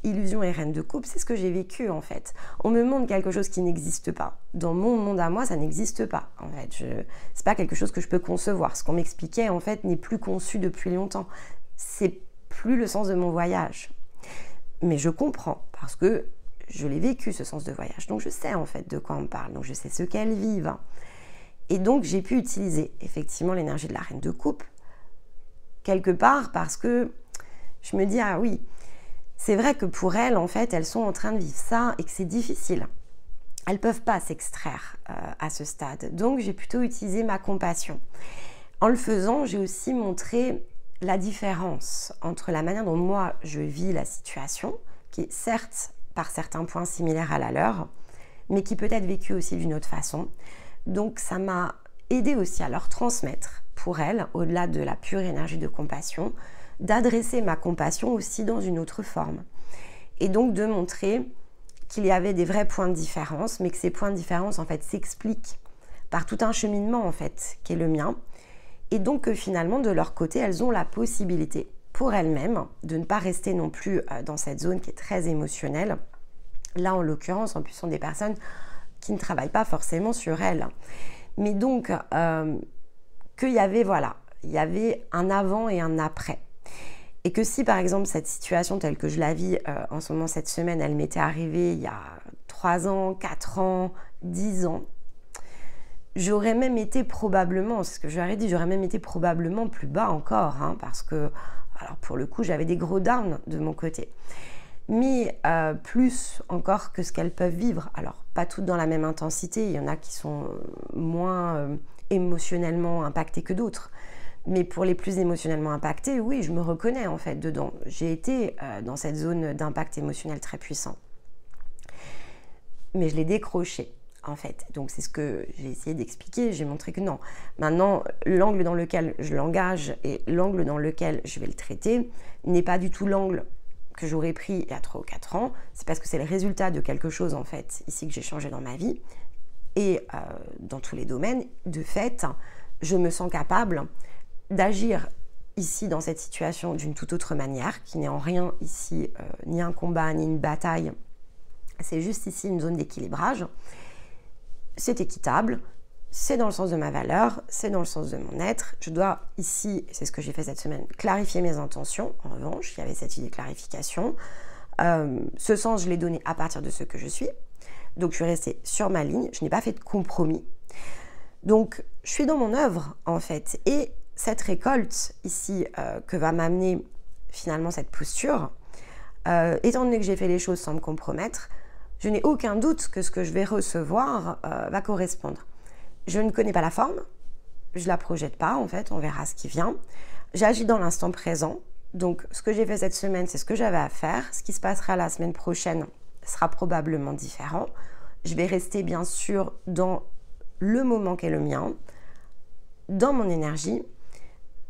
illusion et reine de coupe, c'est ce que j'ai vécu en fait. On me montre quelque chose qui n'existe pas. Dans mon monde à moi, ça n'existe pas en fait. C'est pas quelque chose que je peux concevoir. Ce qu'on m'expliquait en fait n'est plus conçu depuis longtemps. C'est plus le sens de mon voyage. Mais je comprends parce que je l'ai vécu ce sens de voyage. Donc je sais en fait de quoi on parle. Donc je sais ce qu'elles vivent. Et donc j'ai pu utiliser effectivement l'énergie de la reine de coupe quelque part parce que je me dis ah oui, c'est vrai que pour elles en fait elles sont en train de vivre ça et que c'est difficile. Elles peuvent pas s'extraire à ce stade. Donc j'ai plutôt utilisé ma compassion. En le faisant, j'ai aussi montré la différence entre la manière dont moi je vis la situation, qui est certes par certains points similaire à la leur, mais qui peut être vécue aussi d'une autre façon. Donc ça m'a aidé aussi à leur transmettre pour elles, au-delà de la pure énergie de compassion, d'adresser ma compassion aussi dans une autre forme. Et donc de montrer qu'il y avait des vrais points de différence, mais que ces points de différence en fait s'expliquent par tout un cheminement en fait qui est le mien. Et donc que finalement de leur côté, elles ont la possibilité pour elles-mêmes de ne pas rester non plus dans cette zone qui est très émotionnelle. Là en l'occurrence, en plus, ce sont des personnes qui ne travaillent pas forcément sur elles. Mais donc qu'il y avait, voilà, il y avait un avant et un après. Et que si par exemple cette situation telle que je la vis en ce moment cette semaine, elle m'était arrivée il y a 3 ans, 4 ans, 10 ans, j'aurais même été probablement, c'est ce que je leur ai dit, j'aurais même été probablement plus bas encore, hein, parce que, alors pour le coup, j'avais des gros downs de mon côté. Mais plus encore que ce qu'elles peuvent vivre. Alors, pas toutes dans la même intensité, il y en a qui sont moins émotionnellement impactées que d'autres. Mais pour les plus émotionnellement impactées, oui, je me reconnais en fait dedans. J'ai été dans cette zone d'impact émotionnel très puissant. Mais je l'ai décroché. En fait. Donc c'est ce que j'ai essayé d'expliquer, j'ai montré que non. Maintenant, l'angle dans lequel je l'engage et l'angle dans lequel je vais le traiter n'est pas du tout l'angle que j'aurais pris il y a 3 ou 4 ans, c'est parce que c'est le résultat de quelque chose en fait ici que j'ai changé dans ma vie et dans tous les domaines. De fait, je me sens capable d'agir ici dans cette situation d'une toute autre manière, qui n'est en rien ici ni un combat ni une bataille, c'est juste ici une zone d'équilibrage. C'est équitable, c'est dans le sens de ma valeur, c'est dans le sens de mon être. Je dois ici, et c'est ce que j'ai fait cette semaine, clarifier mes intentions. En revanche, il y avait cette idée de clarification. Ce sens, je l'ai donné à partir de ce que je suis. Donc, je suis restée sur ma ligne, je n'ai pas fait de compromis. Donc, je suis dans mon œuvre, en fait. Et cette récolte, ici, que va m'amener finalement cette posture, étant donné que j'ai fait les choses sans me compromettre, je n'ai aucun doute que ce que je vais recevoir va correspondre. Je ne connais pas la forme, je ne la projette pas, en fait, on verra ce qui vient. J'agis dans l'instant présent. Donc, ce que j'ai fait cette semaine, c'est ce que j'avais à faire. Ce qui se passera la semaine prochaine sera probablement différent. Je vais rester, bien sûr, dans le moment qu'est le mien, dans mon énergie,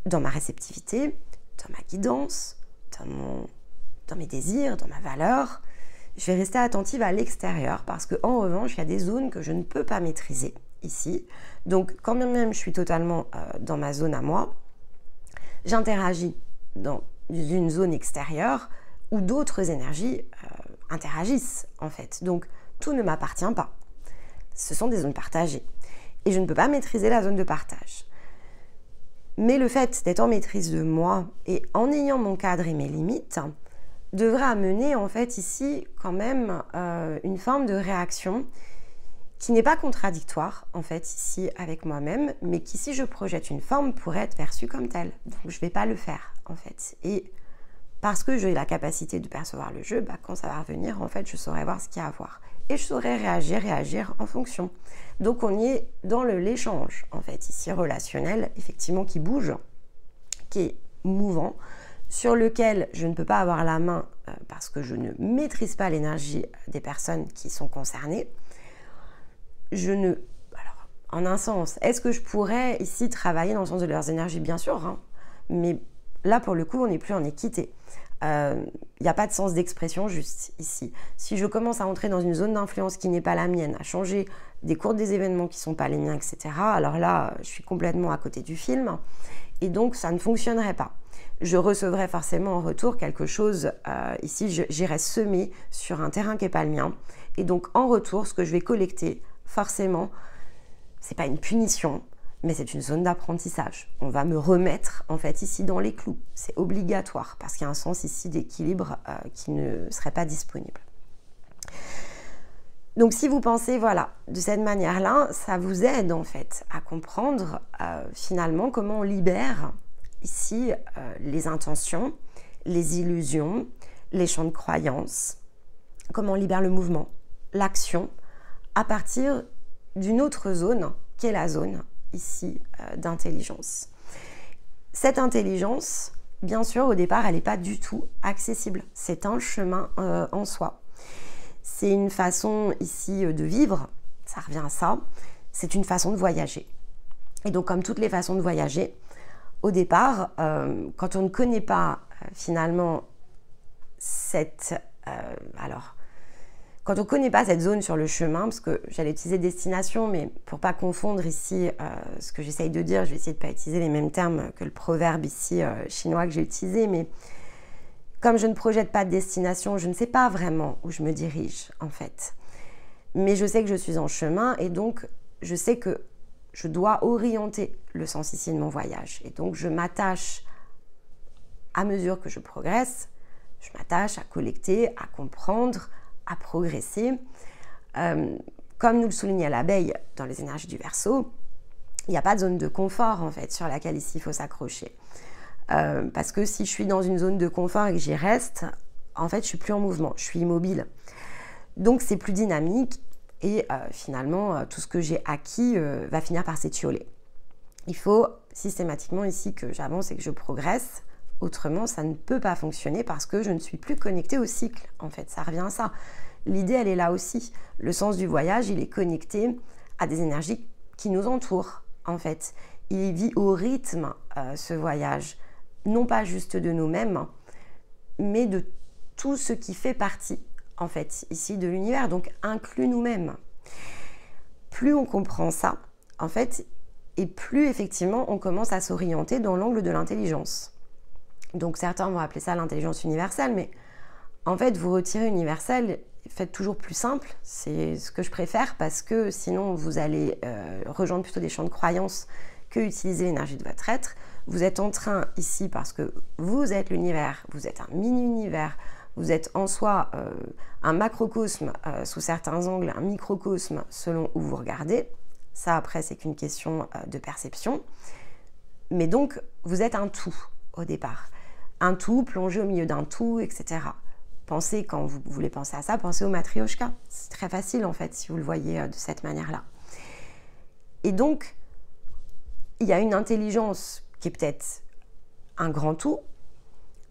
dans ma réceptivité, dans ma guidance, dans mes désirs, dans ma valeur. Je vais rester attentive à l'extérieur parce qu'en revanche, il y a des zones que je ne peux pas maîtriser ici. Donc, quand même je suis totalement dans ma zone à moi, j'interagis dans une zone extérieure où d'autres énergies interagissent en fait. Donc, tout ne m'appartient pas. Ce sont des zones partagées. Et je ne peux pas maîtriser la zone de partage. Mais le fait d'être en maîtrise de moi et en ayant mon cadre et mes limites devrait amener en fait ici quand même une forme de réaction qui n'est pas contradictoire en fait ici avec moi-même, mais qui si je projette une forme pourrait être perçue comme telle. Donc je ne vais pas le faire en fait. Et parce que j'ai la capacité de percevoir le jeu, quand ça va revenir en fait je saurai voir ce qu'il y a à voir. Et je saurai réagir en fonction. Donc on y est dans l'échange en fait ici relationnel, effectivement qui bouge, qui est mouvant, sur lequel je ne peux pas avoir la main parce que je ne maîtrise pas l'énergie des personnes qui sont concernées. Alors, en un sens, est-ce que je pourrais ici travailler dans le sens de leurs énergies? Bien sûr, hein, mais là pour le coup on n'est plus en équité. Il n'y a pas de sens d'expression juste ici. Si je commence à entrer dans une zone d'influence qui n'est pas la mienne, à changer des cours des événements qui ne sont pas les miens, etc., alors là, je suis complètement à côté du film et donc ça ne fonctionnerait pas. Je recevrais forcément en retour quelque chose, ici j'irais semer sur un terrain qui n'est pas le mien et donc en retour, ce que je vais collecter, forcément, c'est pas une punition, mais c'est une zone d'apprentissage. On va me remettre en fait ici dans les clous. C'est obligatoire parce qu'il y a un sens ici d'équilibre qui ne serait pas disponible. Donc si vous pensez voilà de cette manière-là, ça vous aide en fait à comprendre finalement comment on libère ici les intentions, les illusions, les champs de croyances, comment on libère le mouvement, l'action à partir d'une autre zone qui est la zone ici d'intelligence. Cette intelligence, bien sûr, au départ, elle n'est pas du tout accessible. C'est un chemin en soi. C'est une façon ici de vivre, ça revient à ça. C'est une façon de voyager. Et donc, comme toutes les façons de voyager, au départ, quand on ne connaît pas finalement quand on ne connaît pas cette zone sur le chemin, parce que j'allais utiliser destination, mais pour ne pas confondre ici ce que j'essaye de dire, je vais essayer de ne pas utiliser les mêmes termes que le proverbe ici chinois que j'ai utilisé, mais comme je ne projette pas de destination, je ne sais pas vraiment où je me dirige en fait. Mais je sais que je suis en chemin et donc je sais que je dois orienter le sens ici de mon voyage. Et donc je m'attache, à mesure que je progresse, je m'attache à collecter, à comprendre, à progresser. Comme nous le soulignait l'abeille dans les énergies du Verseau, il n'y a pas de zone de confort en fait sur laquelle ici il faut s'accrocher. Parce que si je suis dans une zone de confort et que j'y reste, en fait je suis plus en mouvement, je suis immobile. Donc c'est plus dynamique et finalement tout ce que j'ai acquis va finir par s'étioler. Il faut systématiquement ici que j'avance et que je progresse. Autrement, ça ne peut pas fonctionner parce que je ne suis plus connectée au cycle. En fait, ça revient à ça. L'idée, elle est là aussi. Le sens du voyage, il est connecté à des énergies qui nous entourent, en fait. Il vit au rythme, ce voyage. Non pas juste de nous-mêmes, mais de tout ce qui fait partie, en fait, ici de l'univers, donc inclus nous-mêmes. Plus on comprend ça, en fait, et plus effectivement on commence à s'orienter dans l'angle de l'intelligence. Donc certains vont appeler ça l'intelligence universelle, mais en fait, vous retirez universel, faites toujours plus simple, c'est ce que je préfère, parce que sinon vous allez rejoindre plutôt des champs de croyances que utiliser l'énergie de votre être. Vous êtes en train ici, parce que vous êtes l'univers, vous êtes un mini-univers, vous êtes en soi un macrocosme sous certains angles, un microcosme selon où vous regardez. Ça, après, c'est qu'une question de perception. Mais donc, vous êtes un tout au départ. Un tout plongé au milieu d'un tout, etc. Pensez, quand vous voulez penser à ça, pensez au matrioshka. C'est très facile, en fait, si vous le voyez de cette manière-là. Et donc, il y a une intelligence qui est peut-être un grand tout,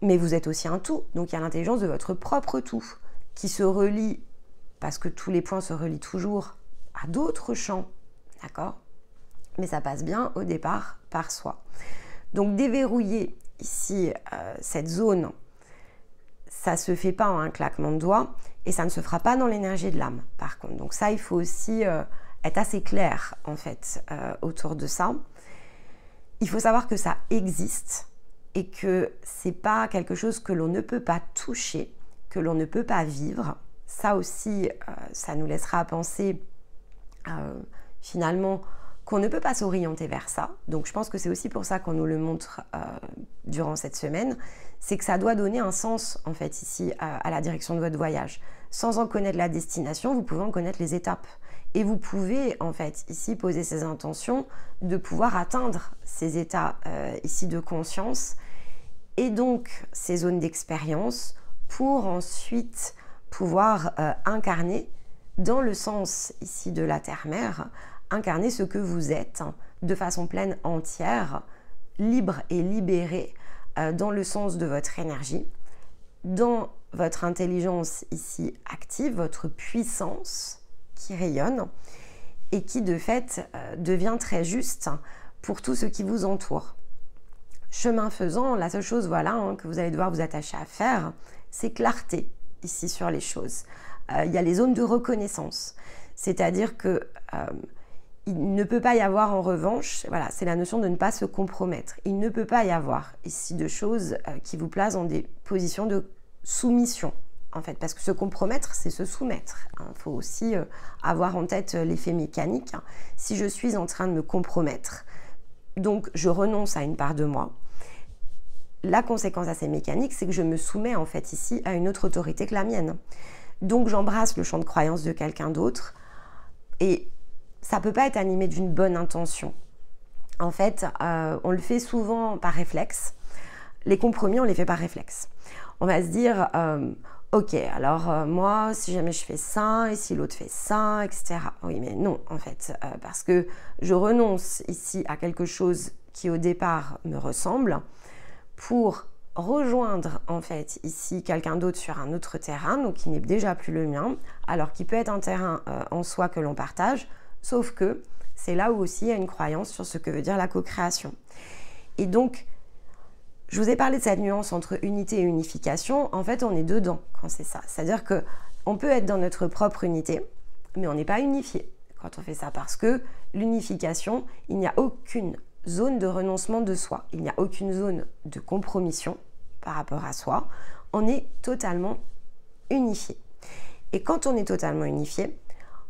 mais vous êtes aussi un tout. Donc, il y a l'intelligence de votre propre tout qui se relie, parce que tous les points se relient toujours, à d'autres champs. D'accord? Mais ça passe bien au départ par soi. Donc déverrouiller ici cette zone, ça se fait pas en un claquement de doigts et ça ne se fera pas dans l'énergie de l'âme par contre. Donc ça, il faut aussi être assez clair en fait autour de ça. Il faut savoir que ça existe et que c'est pas quelque chose que l'on ne peut pas toucher, que l'on ne peut pas vivre. Ça aussi, ça nous laissera à penser finalement qu'on ne peut pas s'orienter vers ça. Donc je pense que c'est aussi pour ça qu'on nous le montre durant cette semaine, c'est que ça doit donner un sens en fait ici à la direction de votre voyage. Sans en connaître la destination, vous pouvez en connaître les étapes. Et vous pouvez en fait ici poser ces intentions de pouvoir atteindre ces états ici de conscience et donc ces zones d'expérience pour ensuite pouvoir incarner dans le sens ici de la terre-mère, incarner ce que vous êtes de façon pleine, entière, libre et libérée dans le sens de votre énergie, dans votre intelligence ici active, votre puissance qui rayonne et qui de fait devient très juste pour tout ce qui vous entoure. Chemin faisant, la seule chose que vous allez devoir vous attacher à faire, c'est clarté ici sur les choses. Il y a les zones de reconnaissance, c'est-à-dire que il ne peut pas y avoir en revanche, c'est la notion de ne pas se compromettre. Il ne peut pas y avoir ici de choses qui vous placent dans des positions de soumission, en fait, parce que se compromettre, c'est se soumettre. Il faut aussi avoir en tête l'effet mécanique. Si je suis en train de me compromettre, donc je renonce à une part de moi, la conséquence assez mécanique, c'est que je me soumets en fait ici à une autre autorité que la mienne. Donc j'embrasse le champ de croyance de quelqu'un d'autre et ça ne peut pas être animé d'une bonne intention. En fait, on le fait souvent par réflexe. Les compromis, on les fait par réflexe. On va se dire, ok, alors moi, si jamais je fais ça, et si l'autre fait ça, etc. Oui, mais non, en fait, parce que je renonce ici à quelque chose qui au départ me ressemble pour rejoindre en fait ici quelqu'un d'autre sur un autre terrain, donc qui n'est déjà plus le mien, alors qu'il peut être un terrain en soi que l'on partage, sauf que c'est là où aussi il y a une croyance sur ce que veut dire la co-création. Et donc, je vous ai parlé de cette nuance entre unité et unification. En fait, on est dedans quand c'est ça. C'est-à-dire qu'on peut être dans notre propre unité, mais on n'est pas unifié quand on fait ça. Parce que l'unification, il n'y a aucune zone de renoncement de soi. Il n'y a aucune zone de compromission par rapport à soi. On est totalement unifié. Et quand on est totalement unifié,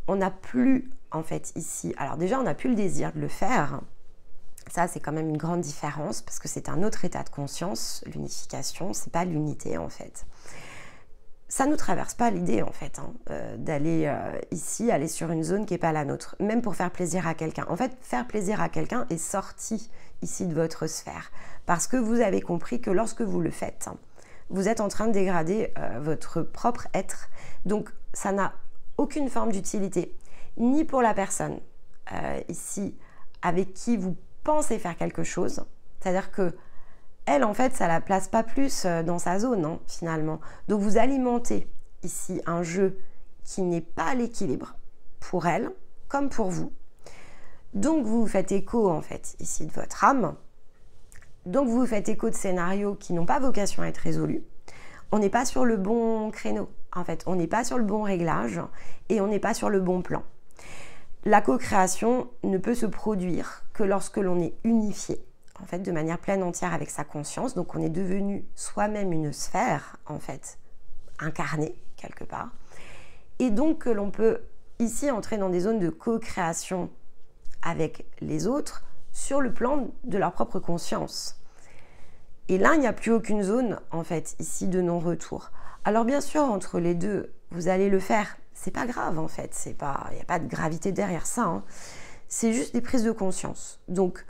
on n'a plus, en fait, ici... Alors déjà, on n'a plus le désir de le faire. Ça, c'est quand même une grande différence parce que c'est un autre état de conscience, l'unification, c'est pas l'unité en fait. Ça nous traverse pas l'idée en fait d'aller ici, aller sur une zone qui n'est pas la nôtre, même pour faire plaisir à quelqu'un. En fait, faire plaisir à quelqu'un est sorti ici de votre sphère parce que vous avez compris que lorsque vous le faites, vous êtes en train de dégrader votre propre être. Donc, ça n'a aucune forme d'utilité, ni pour la personne ici avec qui vous pensez faire quelque chose, c'est-à-dire que elle, en fait, ça la place pas plus dans sa zone, finalement. Donc, vous alimentez ici un jeu qui n'est pas à l'équilibre pour elle, comme pour vous. Donc, vous vous faites écho, en fait, ici de votre âme. Donc, vous vous faites écho de scénarios qui n'ont pas vocation à être résolus. on n'est pas sur le bon créneau. En fait, on n'est pas sur le bon réglage et on n'est pas sur le bon plan. La co-création ne peut se produire que lorsque l'on est unifié, en fait, de manière pleine entière avec sa conscience. Donc, on est devenu soi-même une sphère, en fait, incarnée quelque part. Et donc, que l'on peut ici entrer dans des zones de co-création avec les autres sur le plan de leur propre conscience. Et là, il n'y a plus aucune zone, en fait, ici de non-retour. Alors bien sûr, entre les deux, vous allez le faire. C'est pas grave, en fait. Il n'y a pas de gravité derrière ça. Hein. C'est juste des prises de conscience. Donc,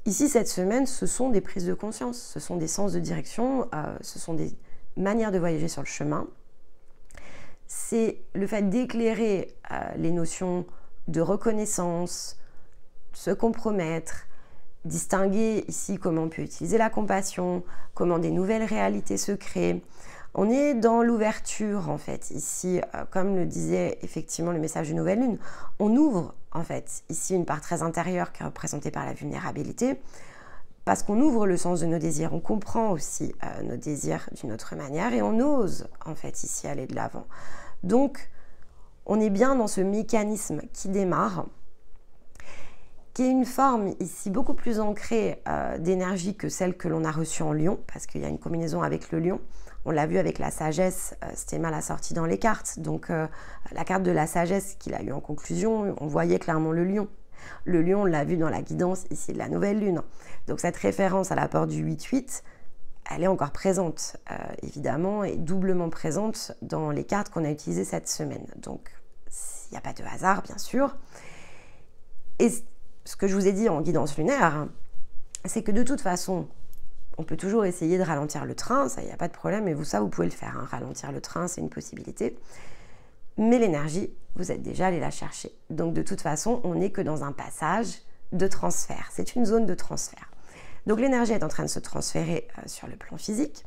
ici, cette semaine, ce sont des prises de conscience. Ce sont des sens de direction. Ce sont des manières de voyager sur le chemin. C'est le fait d'éclairer les notions de reconnaissance, se compromettre, distinguer ici comment on peut utiliser la compassion, comment des nouvelles réalités se créent. On est dans l'ouverture en fait, ici, comme le disait effectivement le message de Nouvelle Lune, on ouvre en fait ici une part très intérieure qui est représentée par la vulnérabilité, parce qu'on ouvre le sens de nos désirs, on comprend aussi nos désirs d'une autre manière et on ose en fait ici aller de l'avant. Donc on est bien dans ce mécanisme qui démarre, qui est une forme ici beaucoup plus ancrée d'énergie que celle que l'on a reçue en lion, parce qu'il y a une combinaison avec le lion. On l'a vu avec la sagesse, Stéma l'a sorti dans les cartes, donc la carte de la sagesse qu'il a eu en conclusion, on voyait clairement le lion. Le lion, on l'a vu dans la guidance ici de la nouvelle lune. Donc cette référence à l'apport du 8-8, elle est encore présente, évidemment, et doublement présente dans les cartes qu'on a utilisées cette semaine. Donc il n'y a pas de hasard, bien sûr. Et ce que je vous ai dit en guidance lunaire, c'est que de toute façon, on peut toujours essayer de ralentir le train, ça, il n'y a pas de problème, et vous pouvez le faire. Hein. Ralentir le train, c'est une possibilité. Mais l'énergie, vous êtes déjà allé la chercher. Donc de toute façon, on n'est que dans un passage de transfert. C'est une zone de transfert. Donc l'énergie est en train de se transférer sur le plan physique,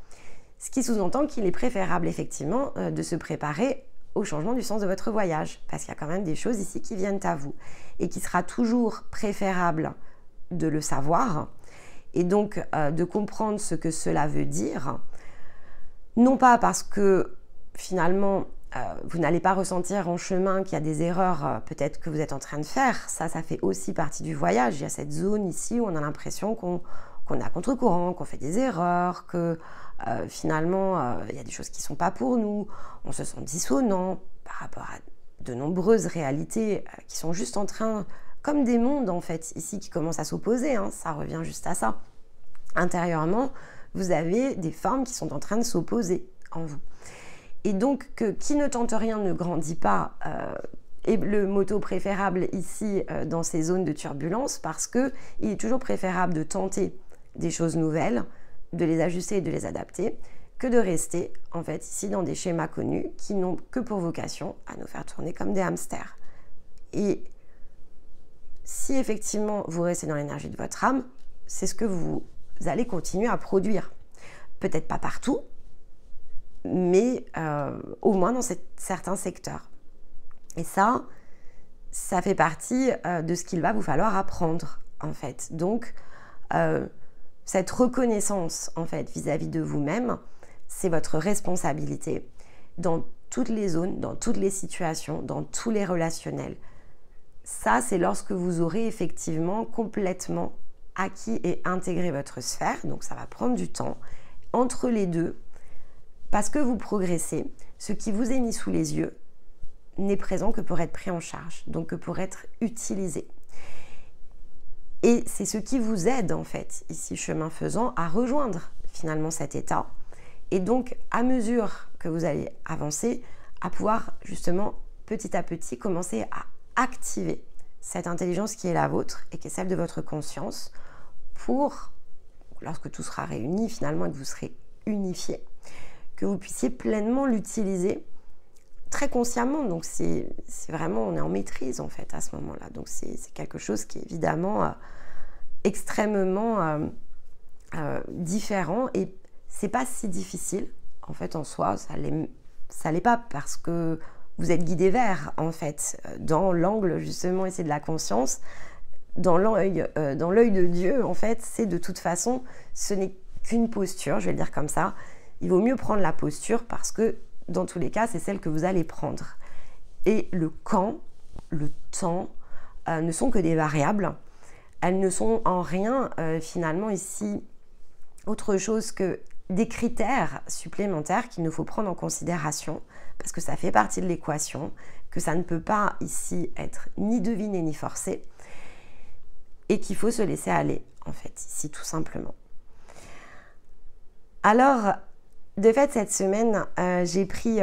ce qui sous-entend qu'il est préférable effectivement de se préparer au changement du sens de votre voyage, parce qu'il y a quand même des choses ici qui viennent à vous, et qu'il sera toujours préférable de le savoir, et donc de comprendre ce que cela veut dire, non pas parce que finalement vous n'allez pas ressentir en chemin qu'il y a des erreurs peut-être que vous êtes en train de faire, ça fait aussi partie du voyage. Il y a cette zone ici où on a l'impression qu'on est à contre-courant, qu'on fait des erreurs, que finalement il y a des choses qui ne sont pas pour nous, on se sent dissonant par rapport à de nombreuses réalités qui sont juste en train, comme des mondes en fait, ici qui commencent à s'opposer, hein, ça revient juste à ça. Intérieurement, vous avez des formes qui sont en train de s'opposer en vous. Et donc, qui ne tente rien ne grandit pas est le motto préférable ici dans ces zones de turbulence, parce qu'il est toujours préférable de tenter des choses nouvelles, de les ajuster et de les adapter, que de rester en fait ici dans des schémas connus qui n'ont que pour vocation à nous faire tourner comme des hamsters. Et si effectivement vous restez dans l'énergie de votre âme, c'est ce que vous allez continuer à produire. Peut-être pas partout, mais au moins dans certains secteurs. Et ça fait partie de ce qu'il va vous falloir apprendre, en fait. Donc, cette reconnaissance, en fait, vis-à-vis de vous-même, c'est votre responsabilité dans toutes les zones, dans toutes les situations, dans tous les relationnels. Ça, c'est lorsque vous aurez effectivement complètement acquis et intégré votre sphère, donc ça va prendre du temps, entre les deux, parce que vous progressez, ce qui vous est mis sous les yeux n'est présent que pour être pris en charge, donc que pour être utilisé. Et c'est ce qui vous aide en fait, ici chemin faisant, à rejoindre finalement cet état, et donc à mesure que vous allez avancer, à pouvoir justement petit à petit commencer à activer cette intelligence qui est la vôtre et qui est celle de votre conscience, pour, lorsque tout sera réuni finalement et que vous serez unifié, que vous puissiez pleinement l'utiliser très consciemment. Donc c'est vraiment, on est en maîtrise en fait à ce moment-là. Donc c'est quelque chose qui est évidemment extrêmement différent, et c'est pas si difficile en fait en soi. Ça l'est pas, parce que vous êtes guidé vers en fait dans l'angle justement, et c'est de la conscience, dans l'œil de Dieu en fait. C'est de toute façon, ce n'est qu'une posture, je vais le dire comme ça. il vaut mieux prendre la posture parce que dans tous les cas, c'est celle que vous allez prendre. Et le quand, le temps, ne sont que des variables. Elles ne sont en rien, finalement, ici, autre chose que des critères supplémentaires qu'il nous faut prendre en considération, parce que ça fait partie de l'équation, que ça ne peut pas ici être ni deviné ni forcé, et qu'il faut se laisser aller, en fait, ici, tout simplement. Alors, de fait, cette semaine, j'ai pris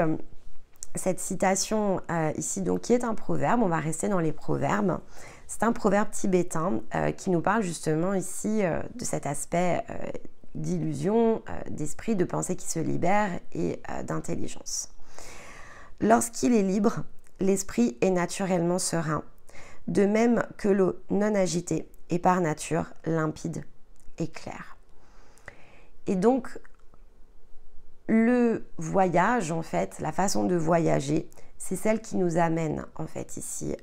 cette citation ici, donc, qui est un proverbe. On va rester dans les proverbes. C'est un proverbe tibétain qui nous parle justement ici de cet aspect d'illusion, d'esprit, de pensée qui se libère et d'intelligence. Lorsqu'il est libre, l'esprit est naturellement serein, de même que l'eau non agitée est par nature limpide et claire. Et donc, le voyage, en fait, la façon de voyager, c'est celle qui nous amène, en fait, ici,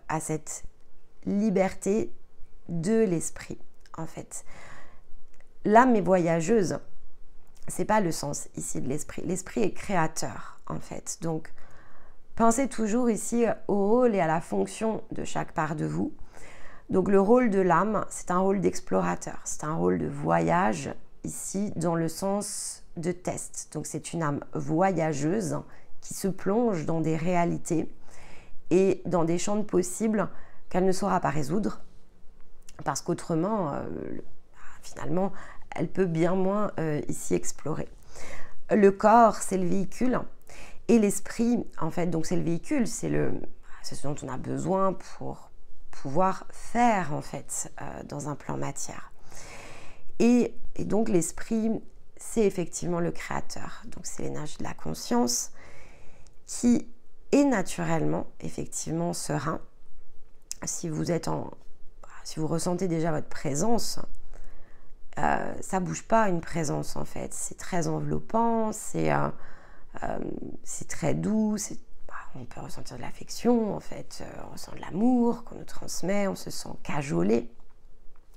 à cette liberté de l'esprit, en fait. L'âme est voyageuse, c'est pas le sens ici de l'esprit. L'esprit est créateur, en fait. Donc, pensez toujours ici au rôle et à la fonction de chaque part de vous. Donc, le rôle de l'âme, c'est un rôle d'explorateur, c'est un rôle de voyage, ici, dans le sens de test. Donc, c'est une âme voyageuse qui se plonge dans des réalités et dans des champs de possibles qu'elle ne saura pas résoudre, parce qu'autrement, finalement, elle peut bien moins ici explorer. Le corps, c'est le véhicule, et l'esprit, en fait, donc c'est le véhicule, c'est ce dont on a besoin pour pouvoir faire, en fait, dans un plan matière. Et donc l'esprit, c'est effectivement le créateur. Donc c'est l'énergie de la conscience qui est naturellement, effectivement, serein. Si vous ressentez déjà votre présence, ça bouge pas une présence, en fait. C'est très enveloppant, c'est très doux, on peut ressentir de l'affection, en fait, on ressent de l'amour qu'on nous transmet, on se sent cajolé,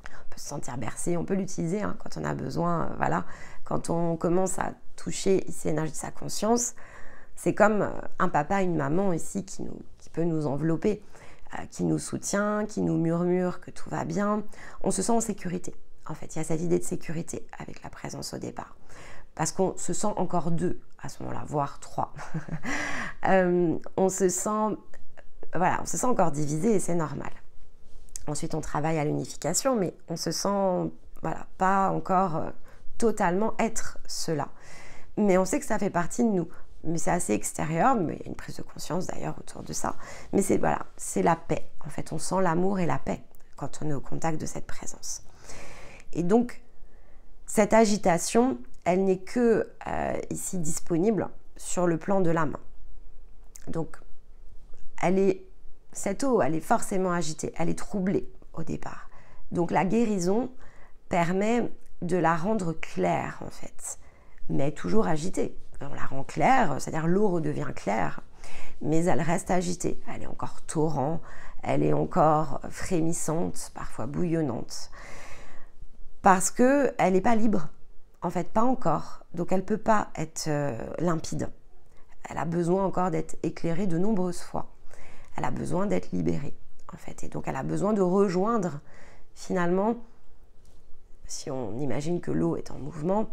on peut se sentir bercé, on peut l'utiliser quand on a besoin, voilà. Quand on commence à toucher ici l'énergie de sa conscience, c'est comme un papa, une maman ici qui peut nous envelopper, qui nous soutient, qui nous murmure que tout va bien. On se sent en sécurité. En fait, il y a cette idée de sécurité avec la présence au départ. Parce qu'on se sent encore deux à ce moment-là, voire trois. On se sent encore divisé et c'est normal. Ensuite, on travaille à l'unification, mais on se sent pas encore totalement être cela. Mais on sait que ça fait partie de nous. Mais c'est assez extérieur, mais il y a une prise de conscience d'ailleurs autour de ça. Mais c'est la paix. En fait, on sent l'amour et la paix quand on est au contact de cette présence. Et donc, cette agitation, elle n'est que ici disponible sur le plan de l'âme. Donc, cette eau, elle est forcément agitée, elle est troublée au départ. Donc, la guérison permet de la rendre claire, en fait, mais toujours agitée. On la rend claire, c'est-à-dire l'eau redevient claire, mais elle reste agitée. Elle est encore torrent, elle est encore frémissante, parfois bouillonnante. Parce qu'elle n'est pas libre, en fait, pas encore. Donc elle ne peut pas être limpide. Elle a besoin encore d'être éclairée de nombreuses fois. Elle a besoin d'être libérée, en fait. Et donc elle a besoin de rejoindre, finalement, si on imagine que l'eau est en mouvement,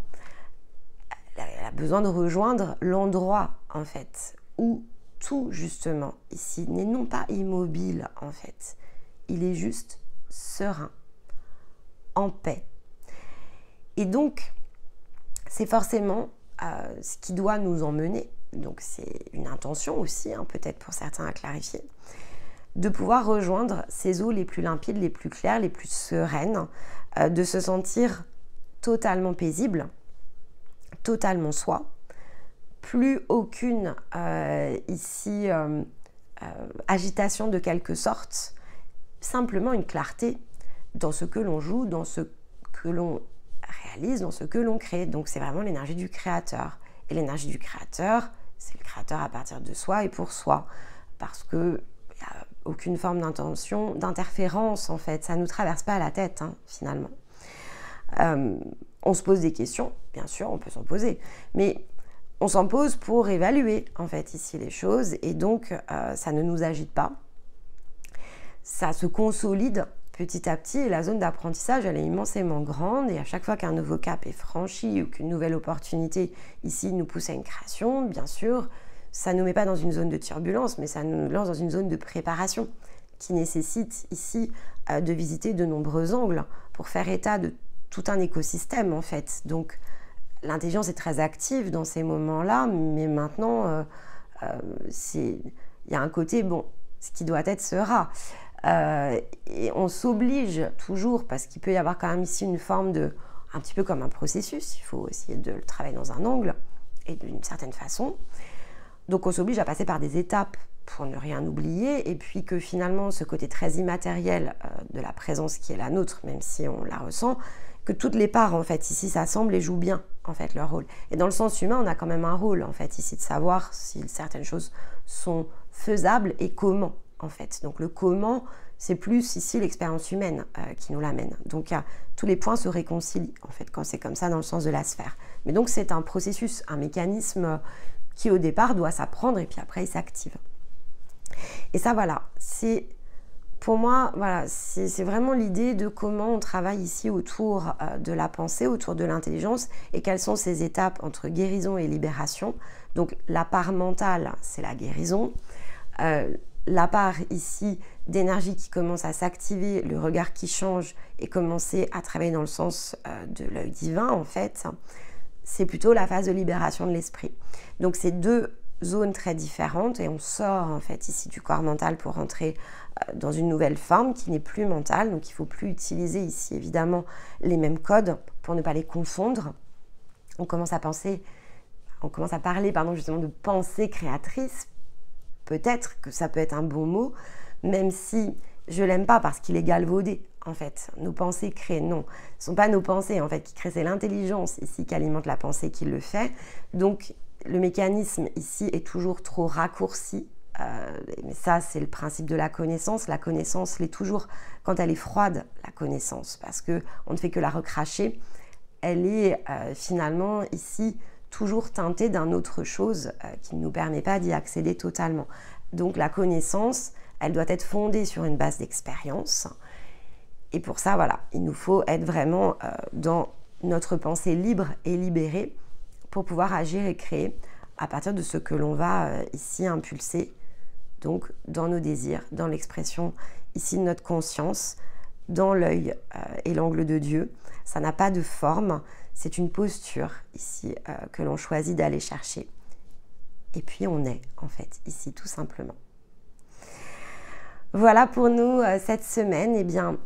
elle a besoin de rejoindre l'endroit, en fait, où tout, justement, ici, n'est non pas immobile, en fait. Il est juste serein, en paix. Et donc, c'est forcément ce qui doit nous emmener, donc c'est une intention aussi, peut-être pour certains à clarifier, de pouvoir rejoindre ces eaux les plus limpides, les plus claires, les plus sereines, de se sentir totalement paisible, totalement soi, plus aucune ici agitation de quelque sorte, simplement une clarté dans ce que l'on joue, dans ce que l'on réalise, dans ce que l'on crée. Donc c'est vraiment l'énergie du créateur. Et l'énergie du créateur, c'est le créateur à partir de soi et pour soi, parce qu'il n'y a aucune forme d'intention, d'interférence en fait, ça ne nous traverse pas la tête finalement. On se pose des questions, bien sûr, on peut s'en poser, mais on s'en pose pour évaluer en fait ici les choses et donc ça ne nous agite pas. Ça se consolide petit à petit et la zone d'apprentissage elle est immensément grande et à chaque fois qu'un nouveau cap est franchi ou qu'une nouvelle opportunité ici nous pousse à une création, bien sûr, ça ne nous met pas dans une zone de turbulence mais ça nous lance dans une zone de préparation qui nécessite ici de visiter de nombreux angles pour faire état de tout un écosystème en fait. Donc l'intelligence est très active dans ces moments-là, mais maintenant il y a un côté, bon, ce qui doit être sera. Et on s'oblige toujours, parce qu'il peut y avoir quand même ici une forme de, un petit peu comme un processus, il faut essayer de le travailler dans un angle et d'une certaine façon. Donc on s'oblige à passer par des étapes pour ne rien oublier, et puis que finalement ce côté très immatériel de la présence qui est la nôtre, même si on la ressent, que toutes les parts en fait ici s'assemblent et jouent bien en fait leur rôle. Et dans le sens humain, on a quand même un rôle en fait ici de savoir si certaines choses sont faisables et comment en fait. Donc le comment, c'est plus ici l'expérience humaine qui nous l'amène. Donc tous les points se réconcilient en fait quand c'est comme ça dans le sens de la sphère. Mais donc c'est un processus, un mécanisme qui au départ doit s'apprendre et puis après il s'active. Et ça voilà, c'est pour moi, voilà, c'est vraiment l'idée de comment on travaille ici autour de la pensée, autour de l'intelligence et quelles sont ces étapes entre guérison et libération. Donc la part mentale, c'est la guérison. La part ici d'énergie qui commence à s'activer, le regard qui change et commencer à travailler dans le sens de l'œil divin en fait, c'est plutôt la phase de libération de l'esprit. Donc c'est deux zones très différentes et on sort en fait ici du corps mental pour rentrer dans une nouvelle forme qui n'est plus mentale, donc il ne faut plus utiliser ici évidemment les mêmes codes pour ne pas les confondre. On commence à parler justement de pensée créatrice. Peut-être que ça peut être un bon mot, même si je l'aime pas parce qu'il est galvaudé en fait. Nos pensées créent, non, ce ne sont pas nos pensées en fait qui créent, c'est l'intelligence ici qui alimente la pensée qui le fait. Donc le mécanisme ici est toujours trop raccourci. Mais ça, c'est le principe de la connaissance. La connaissance l'est toujours quand elle est froide, la connaissance, parce qu'on ne fait que la recracher. Elle est finalement ici toujours teintée d'une autre chose qui ne nous permet pas d'y accéder totalement. Donc la connaissance, elle doit être fondée sur une base d'expérience. Et pour ça, voilà, il nous faut être vraiment dans notre pensée libre et libérée pour pouvoir agir et créer à partir de ce que l'on va ici impulser. Donc dans nos désirs, dans l'expression ici de notre conscience, dans l'œil et l'angle de Dieu. Ça n'a pas de forme, c'est une posture ici que l'on choisit d'aller chercher. Et puis on est en fait ici tout simplement. Voilà pour nous cette semaine. Eh bien,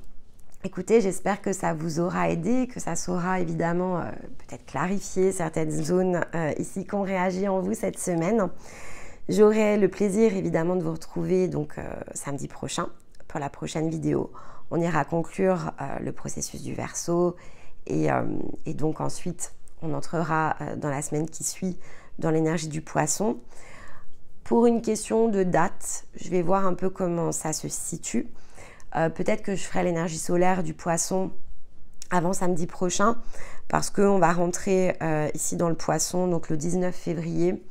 écoutez, j'espère que ça vous aura aidé, que ça saura évidemment peut-être clarifier certaines zones ici qui ont réagi en vous cette semaine. J'aurai le plaisir évidemment de vous retrouver donc samedi prochain pour la prochaine vidéo. On ira conclure le processus du Verseau et donc ensuite on entrera dans la semaine qui suit dans l'énergie du Poisson. Pour une question de date, je vais voir un peu comment ça se situe. Peut-être que je ferai l'énergie solaire du Poisson avant samedi prochain parce qu'on va rentrer ici dans le Poisson donc le 19 février.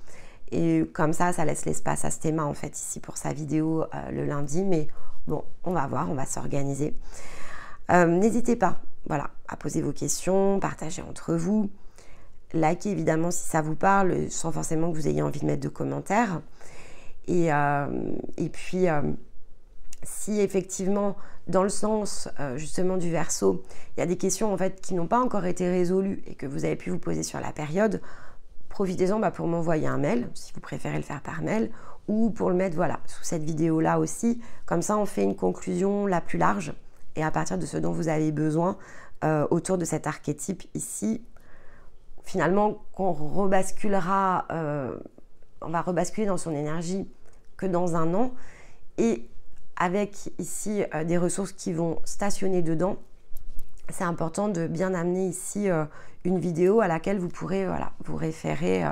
Et comme ça laisse l'espace à Stéma en fait ici pour sa vidéo le lundi. Mais bon, on va voir, on va s'organiser. N'hésitez pas, voilà, à poser vos questions, partager entre vous. Likez évidemment si ça vous parle, sans forcément que vous ayez envie de mettre de commentaires. Et puis, si effectivement, dans le sens justement du Verseau, il y a des questions en fait qui n'ont pas encore été résolues et que vous avez pu vous poser sur la période, profitez-en pour m'envoyer un mail, si vous préférez le faire par mail, ou pour le mettre voilà, sous cette vidéo-là aussi. Comme ça, on fait une conclusion la plus large et à partir de ce dont vous avez besoin autour de cet archétype ici, finalement, qu'on rebasculera, on va rebasculer dans son énergie que dans un an et avec ici des ressources qui vont stationner dedans. C'est important de bien amener ici une vidéo à laquelle vous pourrez vous référer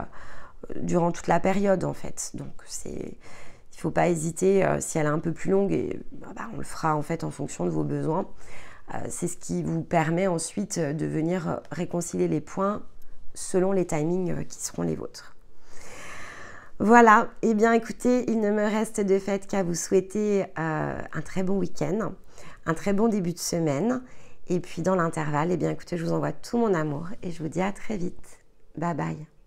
durant toute la période en fait. Donc il ne faut pas hésiter si elle est un peu plus longue et on le fera en fait en fonction de vos besoins. c'est ce qui vous permet ensuite de venir réconcilier les points selon les timings qui seront les vôtres. Voilà, et bien écoutez, il ne me reste de fait qu'à vous souhaiter un très bon week-end, un très bon début de semaine. Et puis dans l'intervalle, eh bien écoutez, je vous envoie tout mon amour et je vous dis à très vite. Bye bye.